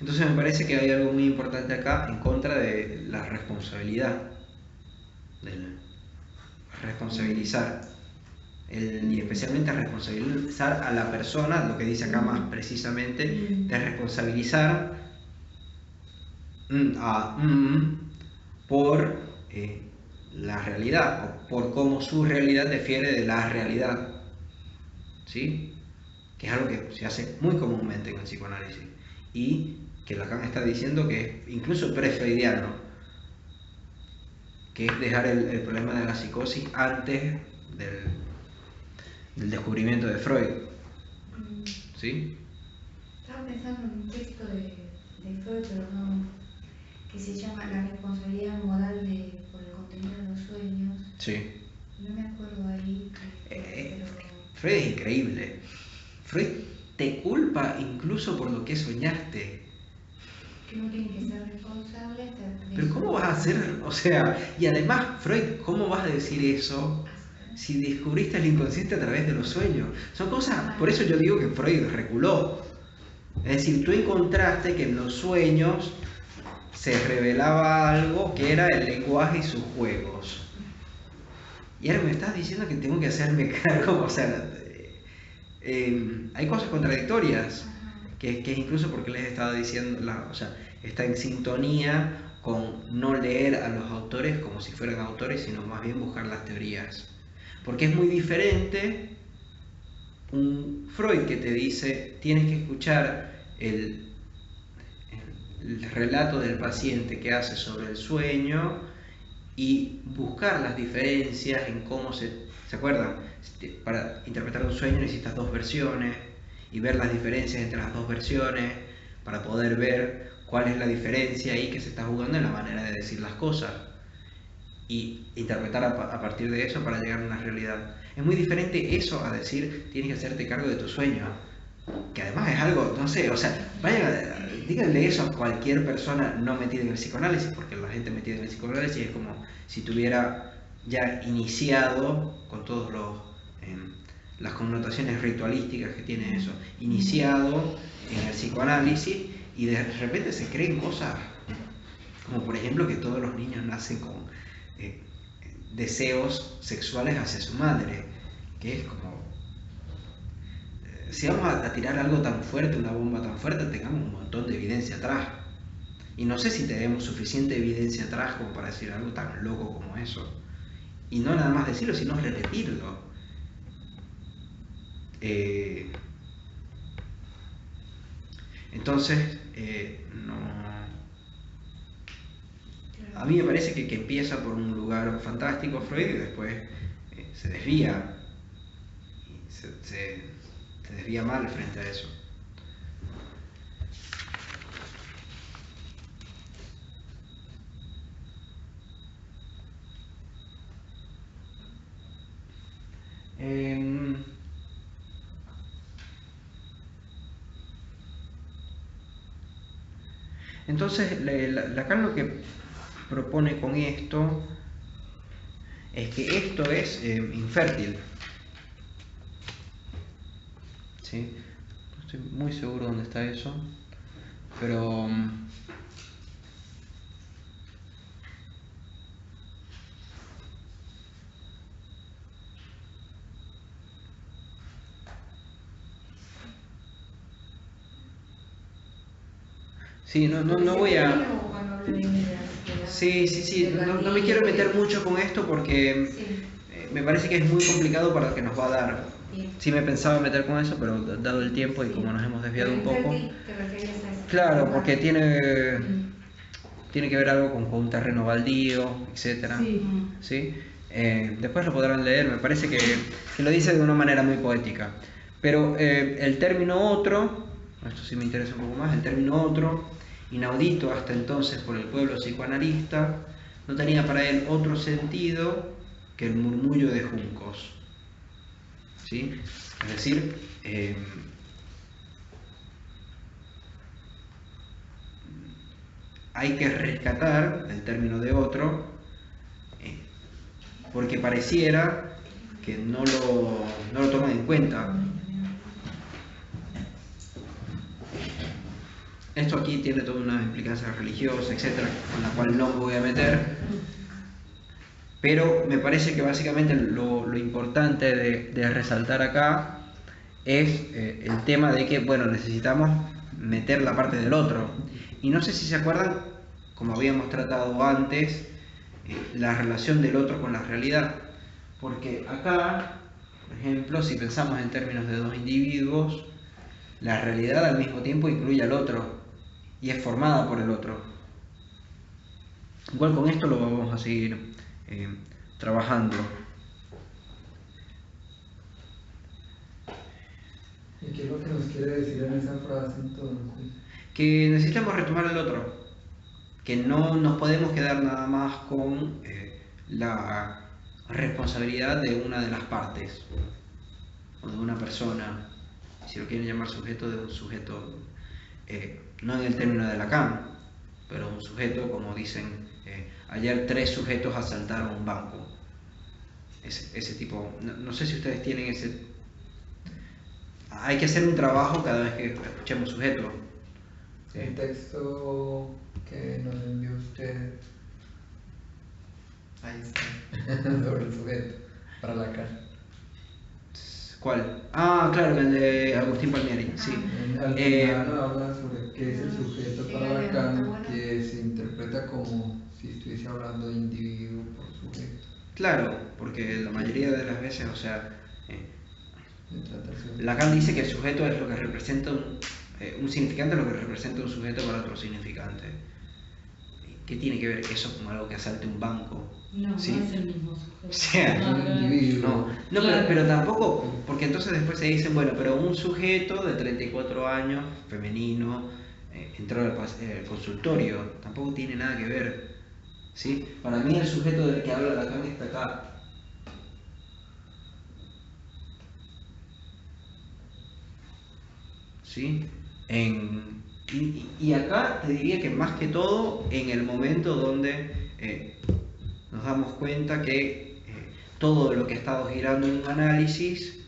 Entonces me parece que hay algo muy importante acá en contra de la responsabilidad, del responsabilizar, y especialmente responsabilizar a la persona, lo que dice acá más precisamente, de responsabilizar por la realidad, o por cómo su realidad difiere de la realidad, ¿sí? Que es algo que se hace muy comúnmente en el psicoanálisis y que Lacan está diciendo que es incluso pre-freudiano, que es dejar el problema de la psicosis antes del descubrimiento de Freud. ¿Sí? Estaba pensando en un texto de Freud, pero no, que se llama La responsabilidad moral por el contenido de los sueños. Sí. No me acuerdo ahí. Pero... Freud es increíble. Freud te culpa incluso por lo que soñaste. Que no tienen que ser responsables. Pero ¿cómo vas a hacer? O sea, y además, Freud, ¿cómo vas a decir eso si descubriste el inconsciente a través de los sueños? Son cosas, por eso yo digo que Freud reculó. Es decir, tú encontraste que en los sueños se revelaba algo que era el lenguaje y sus juegos. Y ahora me estás diciendo que tengo que hacerme cargo, o sea, hay cosas contradictorias, que es incluso porque les estaba diciendo, o sea, está en sintonía con no leer a los autores como si fueran autores, sino más bien buscar las teorías. Porque es muy diferente un Freud que te dice, tienes que escuchar el relato del paciente que hace sobre el sueño y buscar las diferencias en cómo ¿se acuerdan? Para interpretar un sueño necesitas dos versiones y ver las diferencias entre las dos versiones para poder ver cuál es la diferencia ahí que se está jugando en la manera de decir las cosas y interpretar a partir de eso para llegar a una realidad. Es muy diferente eso a decir tienes que hacerte cargo de tu sueño, que además es algo, no sé, o sea, díganle eso a cualquier persona no metida en el psicoanálisis, porque la gente metida en el psicoanálisis es como si tuviera ya iniciado con todos las connotaciones ritualísticas que tiene eso, iniciado en el psicoanálisis y de repente se creen cosas como por ejemplo que todos los niños nacen con deseos sexuales hacia su madre, que es como si vamos a tirar algo tan fuerte, una bomba tan fuerte, tengamos un montón de evidencia atrás. Y no sé si tenemos suficiente evidencia atrás como para decir algo tan loco como eso. Y no nada más decirlo, sino repetirlo. Entonces, no... A mí me parece que empieza por un lugar fantástico Freud y después se desvía. Se desvía mal frente a eso. Entonces, Lacan lo que propone con esto es que esto es infértil. ¿Sí? No estoy muy seguro dónde está eso, pero sí, no voy a... Sí, no me quiero meter mucho con esto porque me parece que es muy complicado para lo que nos va a dar. Sí me pensaba meter con eso, pero dado el tiempo y como nos hemos desviado un poco... Claro, porque tiene que ver algo con un terreno baldío, etcétera. ¿Sí? Después lo podrán leer, me parece que lo dice de una manera muy poética. Pero el término otro, esto sí me interesa un poco más, el término otro, inaudito hasta entonces por el pueblo psicoanalista, no tenía para él otro sentido que el murmullo de juncos. ¿Sí? Es decir, hay que rescatar el término de otro porque pareciera que no lo toman en cuenta. Esto aquí tiene toda una implicancia religiosa, etcétera, con la cual no me voy a meter. Pero me parece que básicamente lo importante de resaltar acá es el tema de que, bueno, necesitamos meter la parte del otro. Y no sé si se acuerdan, como habíamos tratado antes, la relación del otro con la realidad. Porque acá, por ejemplo, si pensamos en términos de dos individuos, la realidad al mismo tiempo incluye al otro y es formada por el otro. Igual con esto lo vamos a seguir trabajando. ¿Y qué es lo que nos quiere decir en esa frase entonces? Que necesitamos retomar el otro, que no nos podemos quedar nada más con la responsabilidad de una de las partes o de una persona, si lo quieren llamar sujeto, de un sujeto, no en el término de Lacan, pero un sujeto, como dicen, ayer 3 sujetos asaltaron un banco. Ese tipo, no sé si ustedes tienen ese... Hay que hacer un trabajo cada vez que escuchemos sujeto. El texto que nos envió usted, ahí está, sobre el sujeto, para Lacan. ¿Cuál? Ah, claro, el de Agustín Palmieri, sí. Al final habla sobre qué es el sujeto para Lacan, que se interpreta como si estuviese hablando de individuo por sujeto. Claro, porque la mayoría de las veces, o sea, Lacan dice que el sujeto es lo que representa un significante, lo que representa un sujeto para otro significante. ¿qué tiene que ver eso con algo que asalte un banco? No, ¿Sí? no es el mismo sujeto. O sea, No, un individuo. no, Claro. pero tampoco, porque entonces después se dicen, bueno, pero un sujeto de 34 años, femenino, entró al consultorio, tampoco tiene nada que ver, ¿sí? Para mí el sujeto del que habla Lacan está acá. ¿Sí? Y acá te diría que más que todo en el momento donde nos damos cuenta que todo lo que ha estado girando en un análisis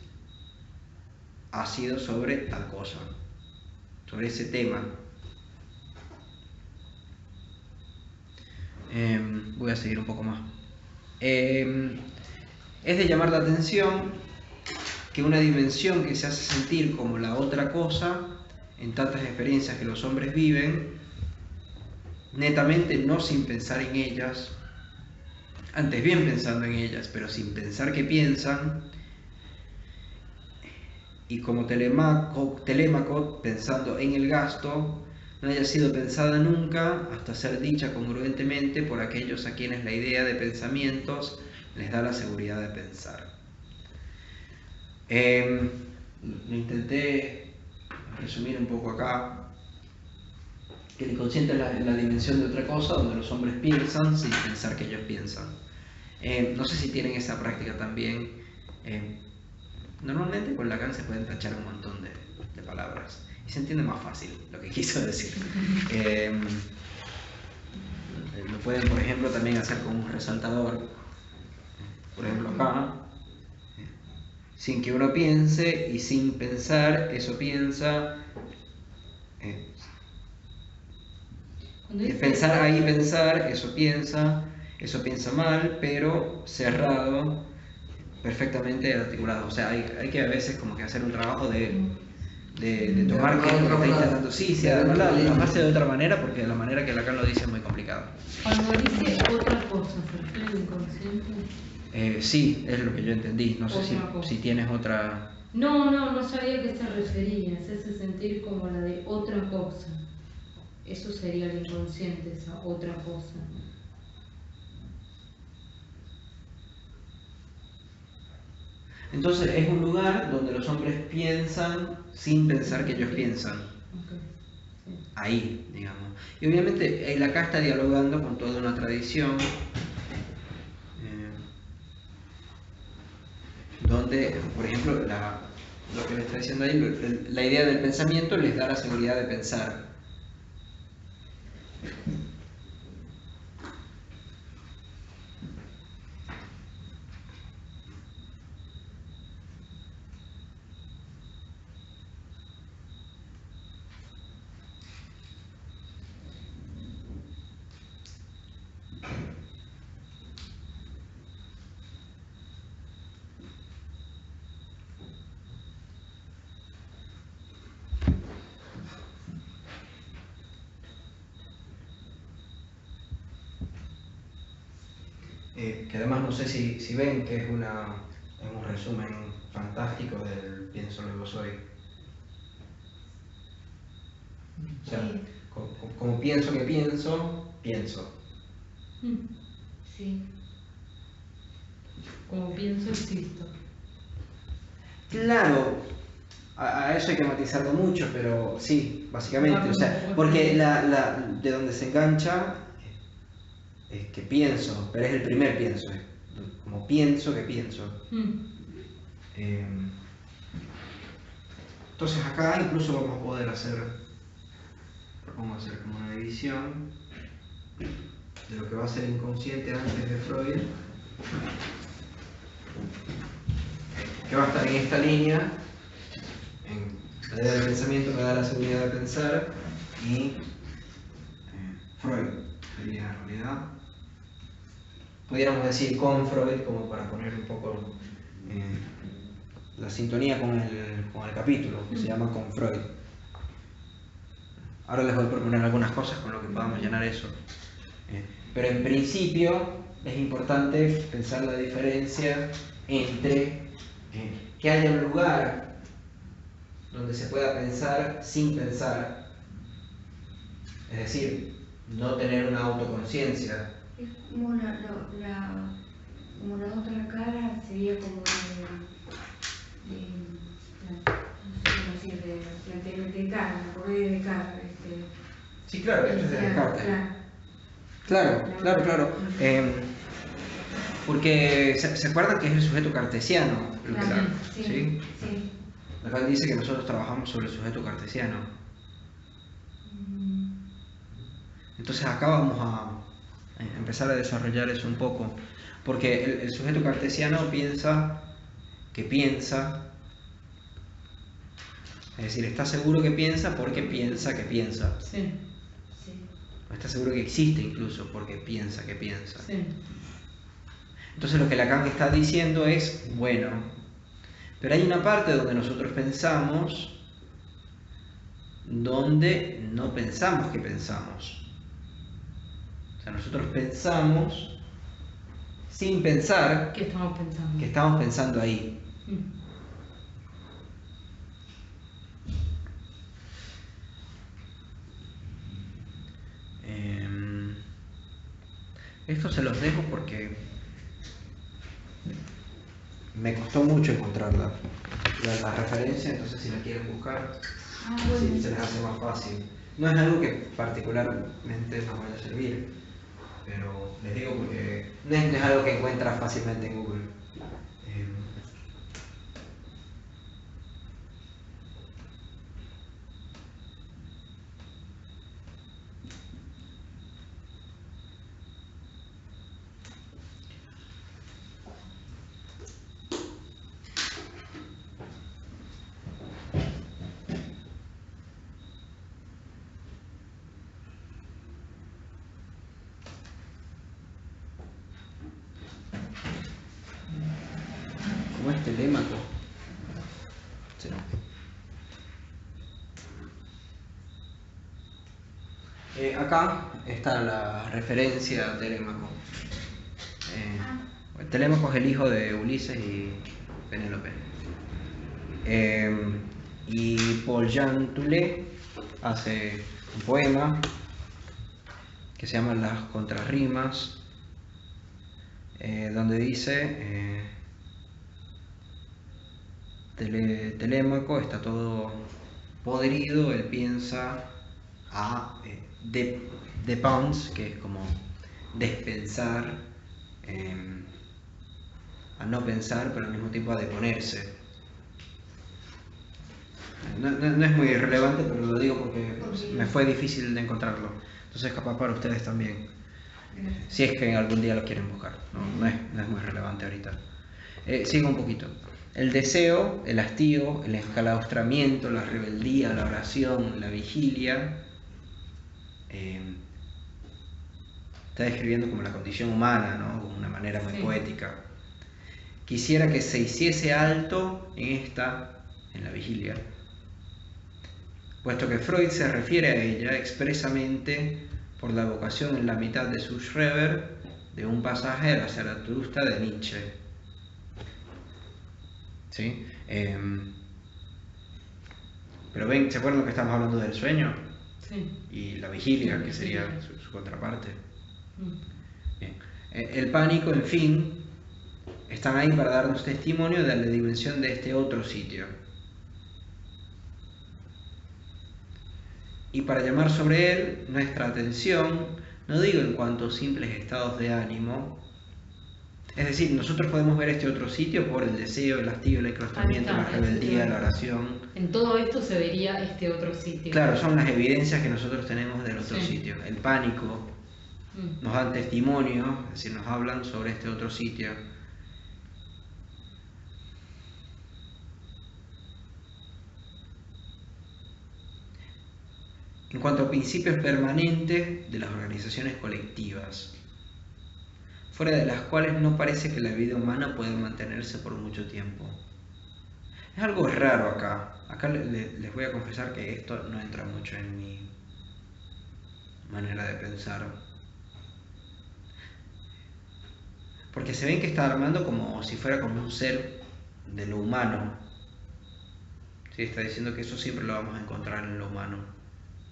ha sido sobre tal cosa, sobre ese tema. Voy a seguir un poco más. Es de llamar la atención que una dimensión que se hace sentir como la otra cosa en tantas experiencias que los hombres viven, netamente no sin pensar en ellas, antes bien pensando en ellas, pero sin pensar que piensan, y como Telémaco pensando en el gasto, no haya sido pensada nunca hasta ser dicha congruentemente por aquellos a quienes la idea de pensamientos les da la seguridad de pensar. Lo intenté resumir un poco acá, que el inconsciente es la dimensión de otra cosa donde los hombres piensan sin pensar que ellos piensan. No sé si tienen esa práctica también. Normalmente con Lacan se pueden tachar un montón de palabras y se entiende más fácil lo que quiso decir. Lo pueden, por ejemplo, también hacer con un resaltador. Por ejemplo, acá, sin que uno piense y sin pensar, eso piensa. Pensar ahí, pensar, eso piensa mal, pero cerrado, perfectamente articulado. O sea, hay que a veces como que hacer un trabajo de tomar qué es lo que está intentando. Sí, además de otra manera, porque de la manera que Lacan lo dice es muy complicado. Cuando dice otra cosa, ¿se refiere al inconsciente? Sí, es lo que yo entendí. No sé si tienes otra... No sabía a qué se refería. Se hace sentir como la de otra cosa. Eso sería el inconsciente, esa otra cosa. Entonces es un lugar donde los hombres piensan sin pensar que ellos piensan. Okay. Sí. Ahí, digamos. Y obviamente él acá está dialogando con toda una tradición donde, por ejemplo, lo que le está diciendo ahí, la idea del pensamiento les da la seguridad de pensar. Que además no sé si ven que es un resumen fantástico del pienso luego soy. O sea, Sí. como pienso que pienso. Sí. Como pienso, existo. Claro, a eso hay que matizarlo mucho, pero sí, básicamente. O sea, porque de donde se engancha es que pienso, pero es el primer pienso, es como pienso que pienso. Entonces acá incluso vamos a poder hacer como una división de lo que va a ser inconsciente antes de Freud, que va a estar en esta línea, en la idea del pensamiento me da la seguridad de pensar, y Freud sería en realidad, pudiéramos decir con Freud, como para poner un poco la sintonía con el capítulo, que se llama Con Freud. Ahora les voy a proponer algunas cosas con lo que podamos llenar eso. Pero en principio es importante pensar la diferencia entre que haya un lugar donde se pueda pensar sin pensar. Es decir, no tener una autoconciencia. Es como como la otra cara sería como no sé cómo decir, de cara, la correa de cara. Sí, claro, esto es de Descartes. Claro. Porque se acuerdan que es el sujeto cartesiano. Claro, ¿sí? Lacan dice que nosotros trabajamos sobre el sujeto cartesiano. Entonces acá vamos a empezar a desarrollar eso un poco. Porque el sujeto cartesiano piensa que piensa. Es decir, está seguro que piensa porque piensa que piensa. Sí. Está seguro que existe incluso porque piensa que piensa. Sí. Entonces lo que Lacan está diciendo es, bueno, pero hay una parte donde nosotros pensamos donde no pensamos que pensamos. O sea, nosotros pensamos sin pensar ¿Qué estamos pensando? que estamos pensando ahí. Esto se los dejo porque me costó mucho encontrar la referencia, entonces si la quieren buscar, sí, se les hace más fácil. No es algo que particularmente nos vaya a servir, pero les digo porque no es algo que encuentras fácilmente en Google. ¿Cómo es Telémaco? Sí. Acá está la referencia a Telémaco. Telémaco es el hijo de Ulises y Penélope. Y Paul Jean Toulet hace un poema que se llama Las contrarrimas, donde dice Telémaco está todo podrido, él piensa a dépense, que es como despensar, a no pensar, pero al mismo tiempo a deponerse. No es muy relevante, pero lo digo porque me fue difícil de encontrarlo. Entonces capaz para ustedes también. Si es que algún día lo quieren buscar. No es muy relevante ahorita. Sigo un poquito. El deseo, el hastío, el enclaustramiento, la rebeldía, la oración, la vigilia. Está describiendo como la condición humana, ¿no? De una manera muy poética. Quisiera que se hiciese alto en la vigilia, puesto que Freud se refiere a ella expresamente por la evocación en la mitad de su Schreber de un pasaje de la Zaratustra de Nietzsche. ¿Sí? Pero ven, ¿se acuerdan que estamos hablando del sueño? Sí. Y la vigilia, que sería su contraparte. Bien. El pánico, en fin, están ahí para darnos testimonio de la dimensión de este otro sitio. Y para llamar sobre él nuestra atención, no digo en cuanto a simples estados de ánimo, es decir, nosotros podemos ver este otro sitio por el deseo, el hastío, el enclaustramiento, la rebeldía, la oración. En todo esto se vería este otro sitio. Claro, son las evidencias que nosotros tenemos del otro sitio. El pánico nos dan testimonio, es decir, nos hablan sobre este otro sitio. En cuanto a principios permanentes de las organizaciones colectivas, fuera de las cuales no parece que la vida humana pueda mantenerse por mucho tiempo. Es algo raro acá. Acá les voy a confesar que esto no entra mucho en mi manera de pensar. Porque se ven que está armando como si fuera como un ser de lo humano. ¿Sí? Está diciendo que eso siempre lo vamos a encontrar en lo humano.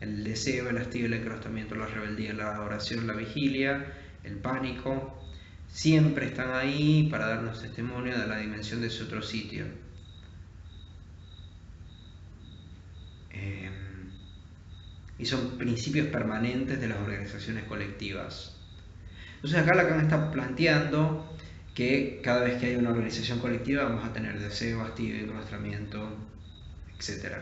El deseo, el hastío, el encrostamiento, la rebeldía, la oración, la vigilia, el pánico, siempre están ahí para darnos testimonio de la dimensión de ese otro sitio. Y son principios permanentes de las organizaciones colectivas. Entonces acá Lacan está planteando que cada vez que hay una organización colectiva vamos a tener deseo, hastío, enclaustramiento, etc.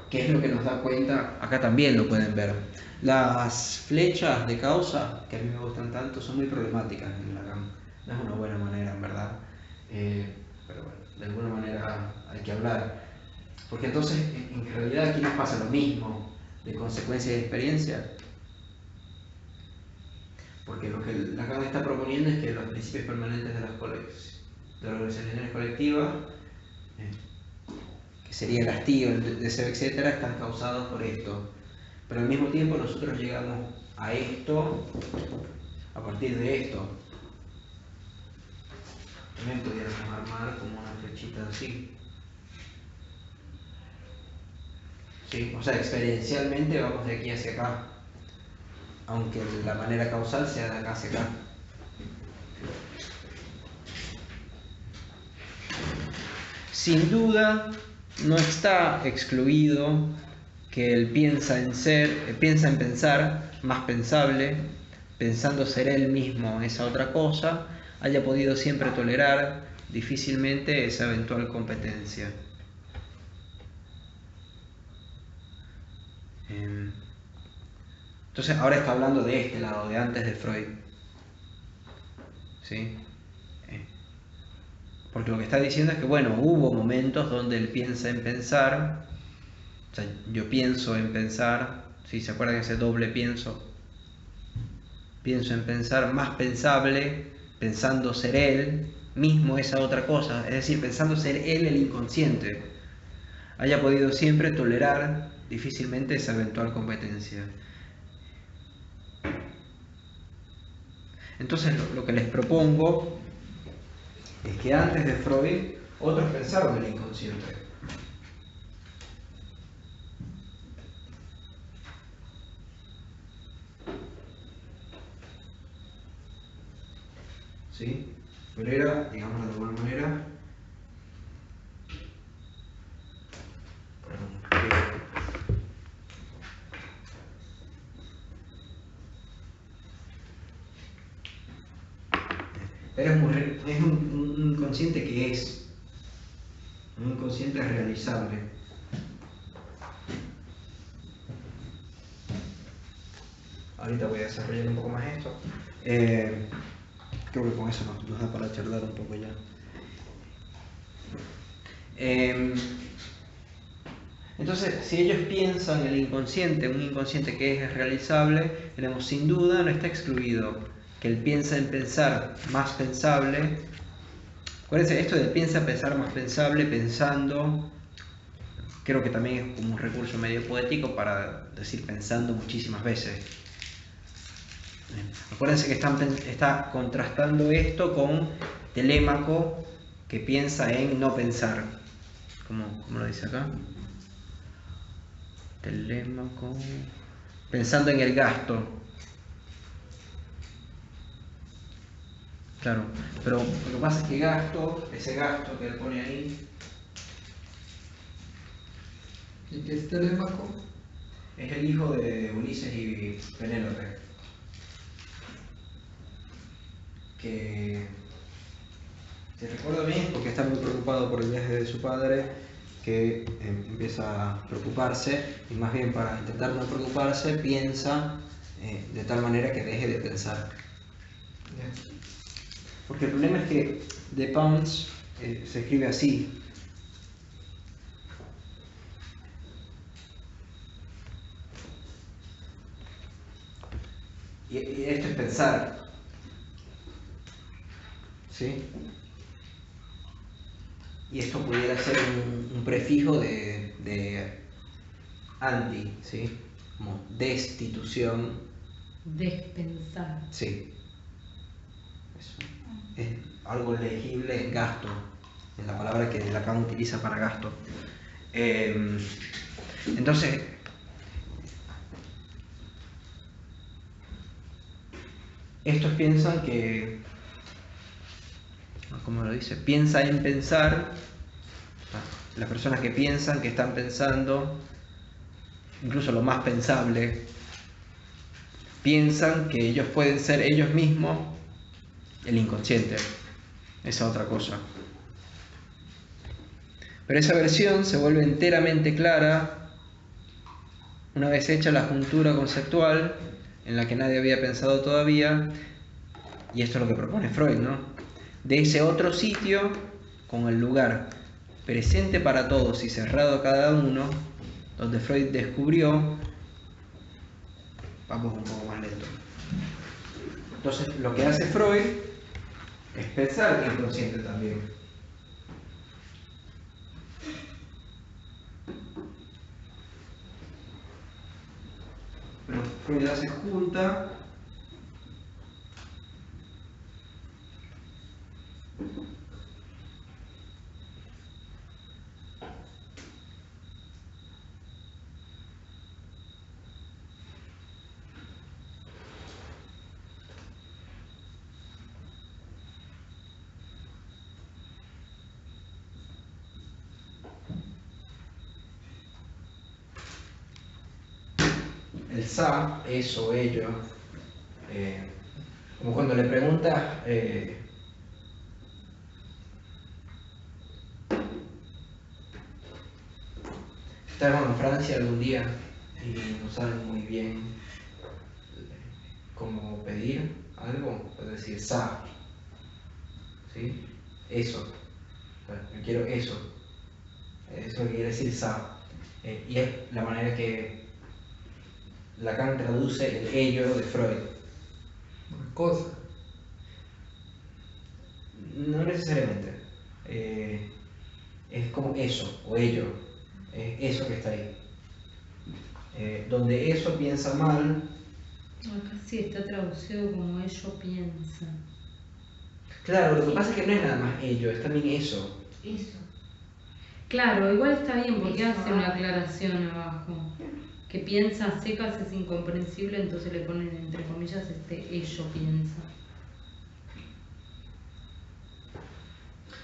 ¿Qué es lo que nos da cuenta? Acá también lo pueden ver. Las flechas de causa, que a mí me gustan tanto, son muy problemáticas en Lacan. No es una buena manera, en verdad. Pero bueno, de alguna manera hay que hablar. Porque entonces, en realidad aquí nos pasa lo mismo de consecuencia y experiencia. Porque lo que Lacan está proponiendo es que los principios permanentes de las organizaciones colectivas, que sería el hastío, el deseo, etc., están causados por esto. Pero al mismo tiempo nosotros llegamos a esto a partir de esto. También pudiéramos armar como una flechita así. ¿Sí? O sea, experiencialmente vamos de aquí hacia acá, aunque la manera causal sea de acá hacia acá. Sin duda, no está excluido que él piensa en pensar, más pensable, pensando ser él mismo esa otra cosa, haya podido siempre tolerar difícilmente esa eventual competencia. Entonces ahora está hablando de este lado, de antes de Freud. ¿Sí? Porque lo que está diciendo es que, bueno, hubo momentos donde él piensa en pensar, o sea, yo pienso en pensar, ¿sí? ¿Se acuerdan de ese doble pienso? Pienso en pensar, más pensable, pensando ser él mismo esa otra cosa, es decir, pensando ser él el inconsciente, haya podido siempre tolerar difícilmente esa eventual competencia. Entonces lo que les propongo es que antes de Freud otros pensaron el inconsciente. ¿Sí? Pero era, digamos de alguna manera, pero es un inconsciente que es, un inconsciente realizable. Ahorita voy a desarrollar un poco más esto. Creo que con eso nos da para charlar un poco ya. Entonces, si ellos piensan el inconsciente, un inconsciente que es realizable, tenemos sin duda, no está excluido que él piensa en pensar más pensable. Acuérdense, esto de piensa pensar más pensable, pensando, creo que también es como un recurso medio poético para decir pensando muchísimas veces. Acuérdense que está contrastando esto con Telémaco, que piensa en no pensar. ¿Cómo lo dice acá? Telémaco, pensando en el gasto. Claro, pero lo que pasa es que ese gasto que él pone ahí. ¿Y qué es Telémaco? Es el hijo de Ulises y Penélope. Que, si recuerdo bien, porque está muy preocupado por el viaje de su padre, que empieza a preocuparse, y más bien para intentar no preocuparse, piensa de tal manera que deje de pensar. Porque el problema es que De Pons se escribe así. Y esto es pensar. ¿Sí? Y esto pudiera ser un prefijo de anti, ¿sí? Como destitución. Despensar. Sí. Eso. Es algo legible en gasto. es la palabra que Lacan utiliza para gasto. Entonces, estos piensan que, ¿cómo lo dice? Piensa en pensar, las personas que piensan, que están pensando, incluso lo más pensable, piensan que ellos pueden ser ellos mismos el inconsciente. Esa otra cosa. Pero esa versión se vuelve enteramente clara una vez hecha la juntura conceptual en la que nadie había pensado todavía, y esto es lo que propone Freud, ¿no? De ese otro sitio con el lugar presente para todos y cerrado a cada uno, donde Freud descubrió, vamos un poco más lento. Entonces, lo que hace Freud es pensar el inconsciente también. Pero Freud hace junta el sa, eso, ello, como cuando le preguntas estaban en Francia algún día y no saben muy bien cómo pedir algo, puedes decir sa, ¿sí? Eso, yo quiero eso, eso es lo que quiere decir sa, y es la manera que Lacan traduce el ello de Freud. Una cosa. No necesariamente, es como eso o ello, es eso que está ahí. Donde eso piensa mal. Acá sí está traducido como ello piensa. Claro, lo que pasa es que no es nada más ello, es también eso. Eso. Claro, igual está bien porque Eso, hace una aclaración abajo. Que piensa a secas es incomprensible, entonces le ponen entre comillas ello piensa.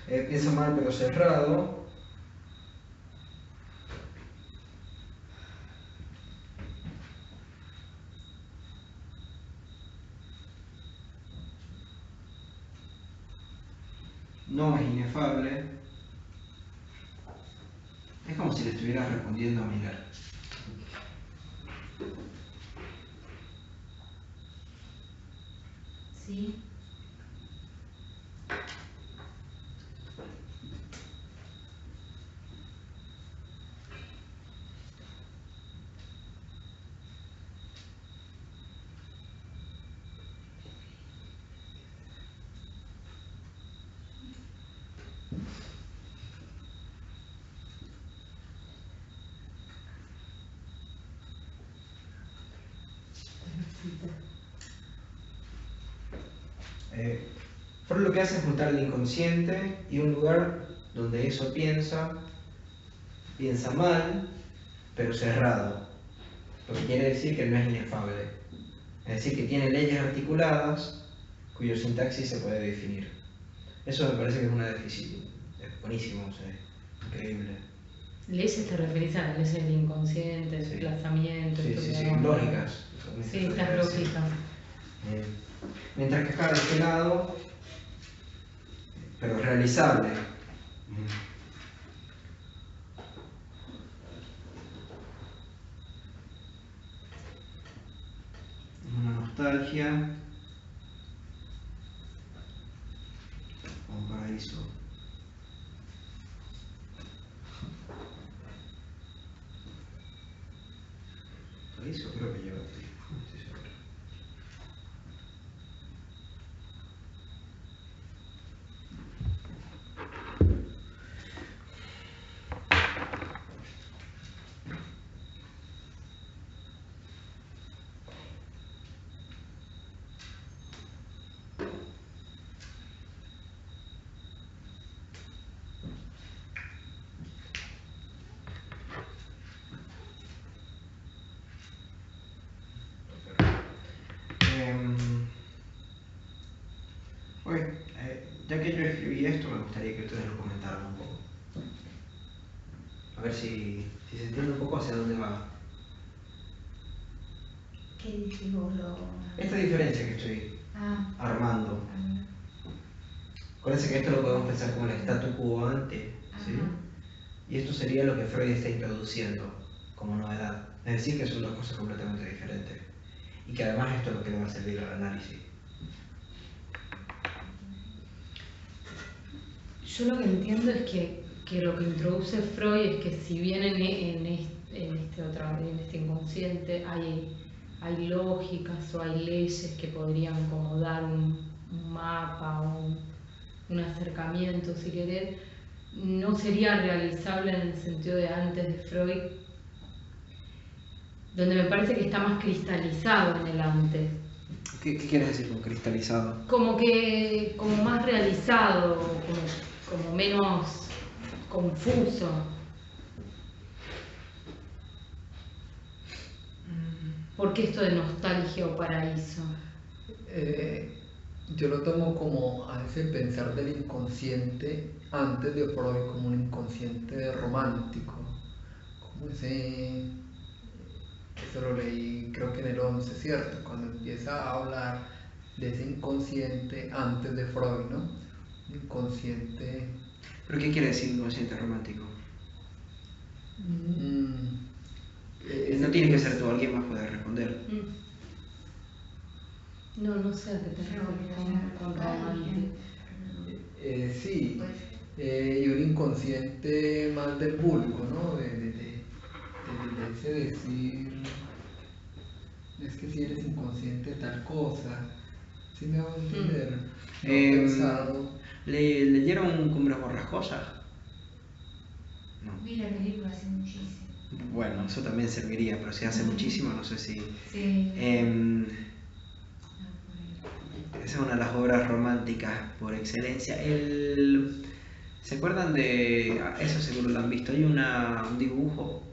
Piensa mal pero cerrado. No es inefable. Es como si le estuvieras respondiendo a Miller. Sí. Freud lo que hace es juntar el inconsciente y un lugar donde eso piensa mal, pero cerrado. Lo que quiere decir que no es inefable. Es decir, que tiene leyes articuladas cuyo sintaxis se puede definir. Eso me parece que es una déficit. Es buenísimo, o sea, increíble. Leyes te referís a las leyes del inconsciente, el Sí. desplazamiento, Sí, esto sí, que sí, hablamos. lógicas. Sí, estas lógicas. Mientras que acá de este lado, pero realizable. Una nostalgia, un paraíso. Paraíso creo que lleva aquí, no estoy seguro. que, ya que yo escribí esto, me gustaría que ustedes lo comentaran un poco. A ver si se entiende un poco hacia dónde va. ¿Qué dices vos? Esta diferencia que estoy armando. Acuérdense que esto lo podemos pensar como el statu quo ante, ¿sí? Y esto sería lo que Freud está introduciendo como novedad. Es decir, que son dos cosas completamente diferentes. Y que además esto es lo que le va a servir al análisis. Yo lo que entiendo es que lo que introduce Freud es que si bien en este inconsciente hay lógicas o hay leyes que podrían como dar un mapa o un acercamiento, si querés, no sería realizable en el sentido de antes de Freud, donde me parece que está más cristalizado en el antes. ¿Qué quieres decir con cristalizado? Como más realizado, como menos confuso. ¿Por qué esto de nostalgia o paraíso? Yo lo tomo como a ese pensar del inconsciente antes de Freud, como un inconsciente romántico, como ese, eso lo leí creo que en el 11, ¿cierto? Cuando empieza a hablar de ese inconsciente antes de Freud, ¿no? Inconsciente. ¿Pero qué quiere decir inconsciente romántico? No tiene que ser tú, alguien más puede responder. No sé a qué te refieres con romántico. Sí, y un inconsciente más del vulgo, ¿no? De ese decir, es que si eres inconsciente de tal cosa, ¿sí me hago entender? No pensado. ¿Leyeron Cumbres Borrascosas? No. Vi la película hace muchísimo. Bueno, eso también serviría, pero si hace muchísimo, no sé si... Sí. Esa es una de las obras románticas por excelencia. ¿Se acuerdan de...? Eso seguro lo han visto. Hay un dibujo.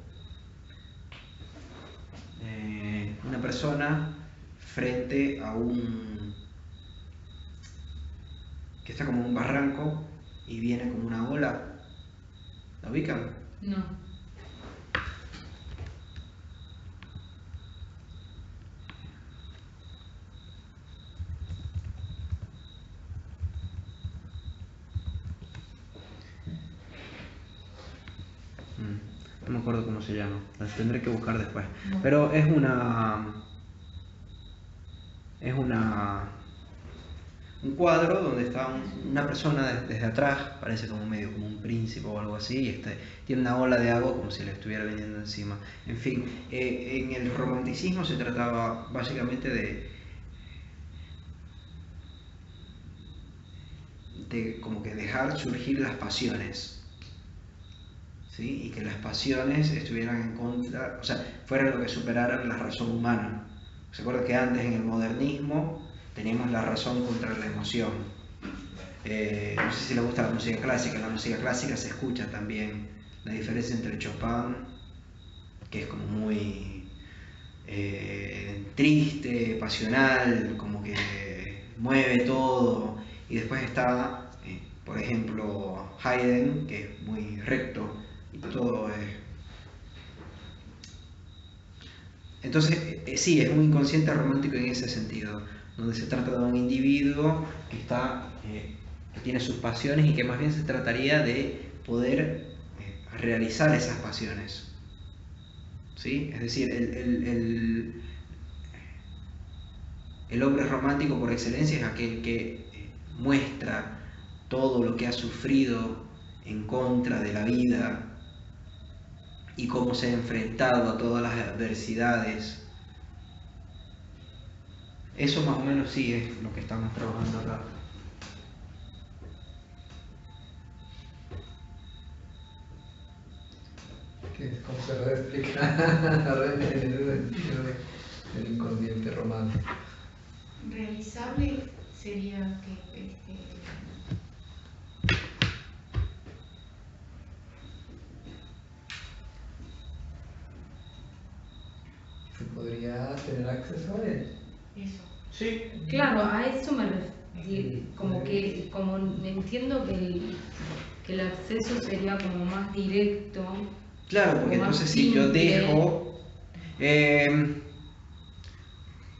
Una persona frente a que está como un barranco y viene como una ola. ¿La ubican? No. No me acuerdo cómo se llama, las tendré que buscar después. Pero es un cuadro donde está una persona desde atrás, parece como medio como un príncipe o algo así, y tiene una ola de agua como si le estuviera viniendo encima. En fin, en el romanticismo se trataba básicamente de como que dejar surgir las pasiones. ¿Sí? Y que las pasiones estuvieran en contra, o sea, fueran lo que superaran la razón humana. ¿Se acuerdan que antes en el modernismo teníamos la razón contra la emoción? No sé si les gusta la música clásica. En la música clásica se escucha también la diferencia entre Chopin, que es como muy triste, pasional, como que mueve todo, y después está, por ejemplo, Haydn, que es muy recto, y todo es... Entonces, sí, es un inconsciente romántico en ese sentido, donde se trata de un individuo que que tiene sus pasiones y que más bien se trataría de poder realizar esas pasiones. ¿Sí? Es decir, el hombre romántico por excelencia es aquel que muestra todo lo que ha sufrido en contra de la vida y cómo se ha enfrentado a todas las adversidades. Eso más o menos sí es lo que estamos trabajando acá. ¿Cómo se lo explicar en ese sentido del inconsciente romántico? Realizable sería que ¿Se podría tener acceso a él? eso. Sí. Claro, a eso me Como entiendo que el acceso sería como más directo. Claro, porque entonces si yo dejo,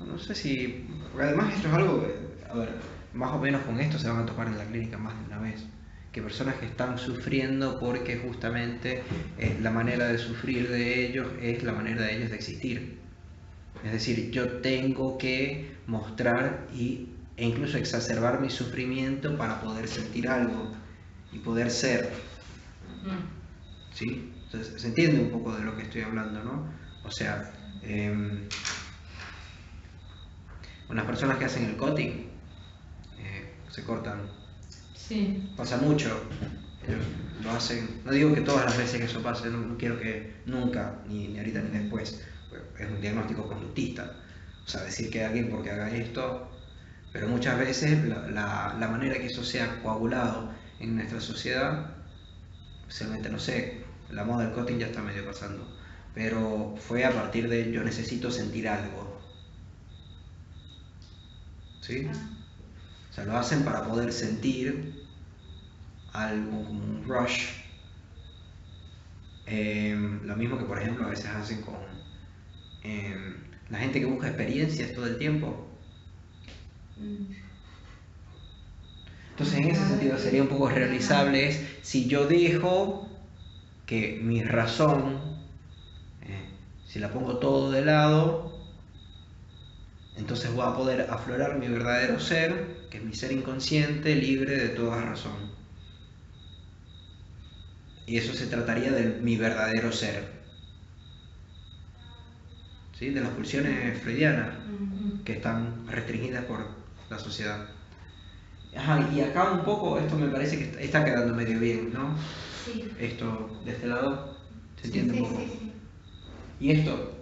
no sé si, porque además esto es algo, a ver, más o menos con esto se van a topar en la clínica más de una vez, que personas que están sufriendo porque justamente la manera de sufrir de ellos es la manera de ellos de existir. Es decir, yo tengo que mostrar e incluso exacerbar mi sufrimiento para poder sentir algo y poder ser. ¿Sí? Entonces, se entiende un poco de lo que estoy hablando, ¿no? O sea, unas personas que hacen el cutting se cortan. Sí. Pasa mucho. Lo hacen, no digo que todas las veces que eso pase, no quiero que nunca, ni ahorita ni después, es un diagnóstico conductista. O sea, decir que alguien porque haga esto, pero muchas veces la manera que eso sea coagulado en nuestra sociedad, especialmente, no sé, la moda del cutting ya está medio pasando, pero fue a partir de yo necesito sentir algo. ¿Sí? O sea, lo hacen para poder sentir algo como un rush. Lo mismo que, por ejemplo, a veces hacen con la gente que busca experiencias todo el tiempo. Entonces, en ese sentido sería un poco realizable si yo dejo que mi razón, si la pongo todo de lado, entonces voy a poder aflorar mi verdadero ser, que es mi ser inconsciente, libre de toda razón. Y eso se trataría de mi verdadero ser. ¿Sí? De las pulsiones freudianas, que están restringidas por la sociedad. Ajá, y acá un poco, esto me parece que está quedando medio bien, ¿no? Sí. Esto, de este lado, se entiende un poco. Sí. ¿Y esto?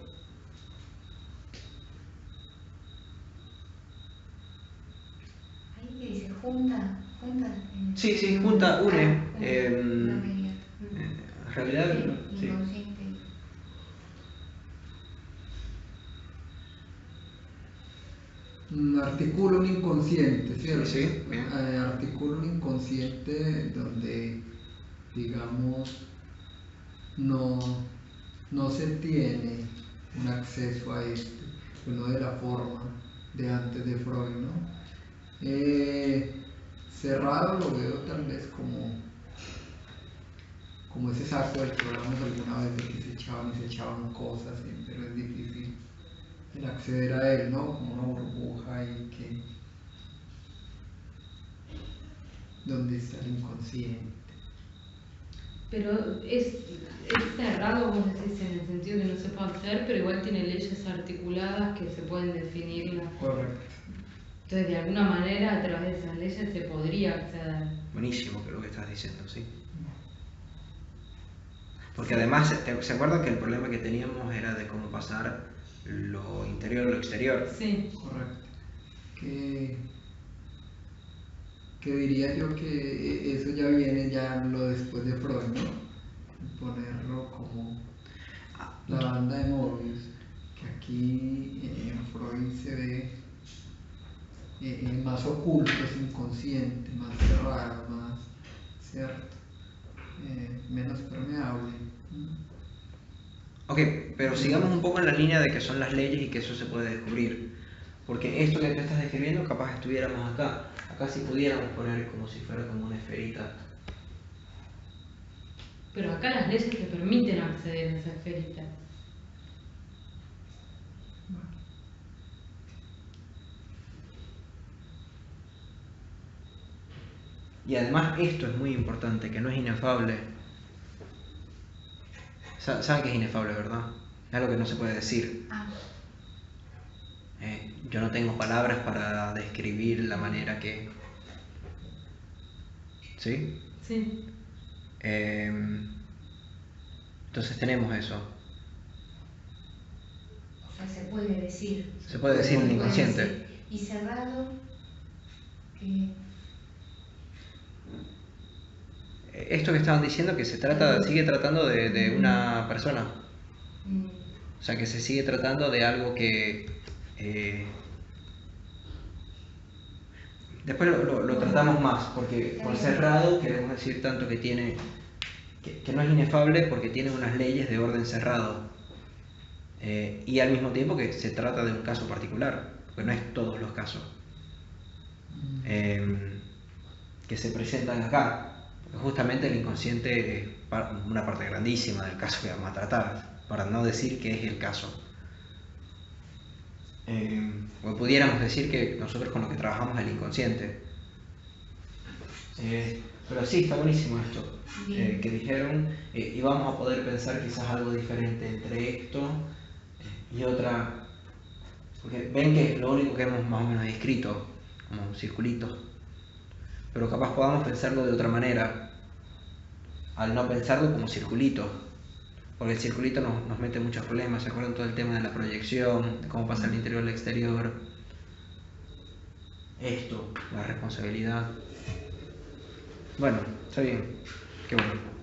Ahí que dice junta. Sí, junta, une. Realidad, sí. Inconsciente. Articula un inconsciente, ¿cierto? Sí, bien. Articula un inconsciente donde, digamos, no se tiene un acceso a este, pues no de la forma de antes de Freud, ¿no? Cerrado lo veo tal vez como ese saco del que hablamos alguna vez de que se echaban cosas, ¿sí? Pero es difícil el acceder a él, ¿no? Como una burbuja y que donde está el inconsciente. Pero es cerrado, vos decís, en el sentido que no se puede hacer, pero igual tiene leyes articuladas que se pueden definir. Correcto. Entonces, de alguna manera, a través de esas leyes se podría acceder. Buenísimo que lo que estás diciendo, sí. Porque además, ¿se acuerdan que el problema que teníamos era de cómo pasar lo interior a lo exterior? Sí. Correcto. Que diría yo que eso ya viene ya lo después de Freud, ¿no? Ponerlo como la banda de Mobius, que aquí en Freud se ve más oculto, es inconsciente, más cerrado, más, ¿cierto? Menos permeable. Ok, pero sigamos un poco en la línea de que son las leyes y que eso se puede descubrir. Porque esto que tú estás describiendo, capaz estuviéramos acá. Acá sí pudiéramos poner como si fuera como una esferita. Pero acá las leyes te permiten acceder a esa esferita. Y además esto es muy importante, que no es inefable. Saben que es inefable, ¿verdad? Es algo que no se puede decir. Yo no tengo palabras para describir la manera que... ¿Sí? Sí. Entonces tenemos eso. O sea, se puede decir. Se puede decir en el inconsciente. Decir. Y cerrado, Esto que estaban diciendo que sigue tratando de una persona. O sea, que se sigue tratando de algo que... Después lo tratamos más, porque por cerrado queremos decir tanto que tiene, que no es inefable porque tiene unas leyes de orden cerrado. Y al mismo tiempo que se trata de un caso particular, porque no es todos los casos que se presentan acá, porque justamente el inconsciente es una parte grandísima del caso que vamos a tratar, para no decir que es el caso. O pudiéramos decir que nosotros con lo que trabajamos es el inconsciente. Pero sí, está buenísimo esto que dijeron, y vamos a poder pensar quizás algo diferente entre esto y otra, porque ven que es lo único que hemos más o menos descrito, como circulitos, pero capaz podamos pensarlo de otra manera, al no pensarlo como circulitos, porque el circulito nos mete muchos problemas. ¿Se acuerdan todo el tema de la proyección, de cómo pasa el interior al exterior? Esto, la responsabilidad. Bueno, está bien, qué bueno.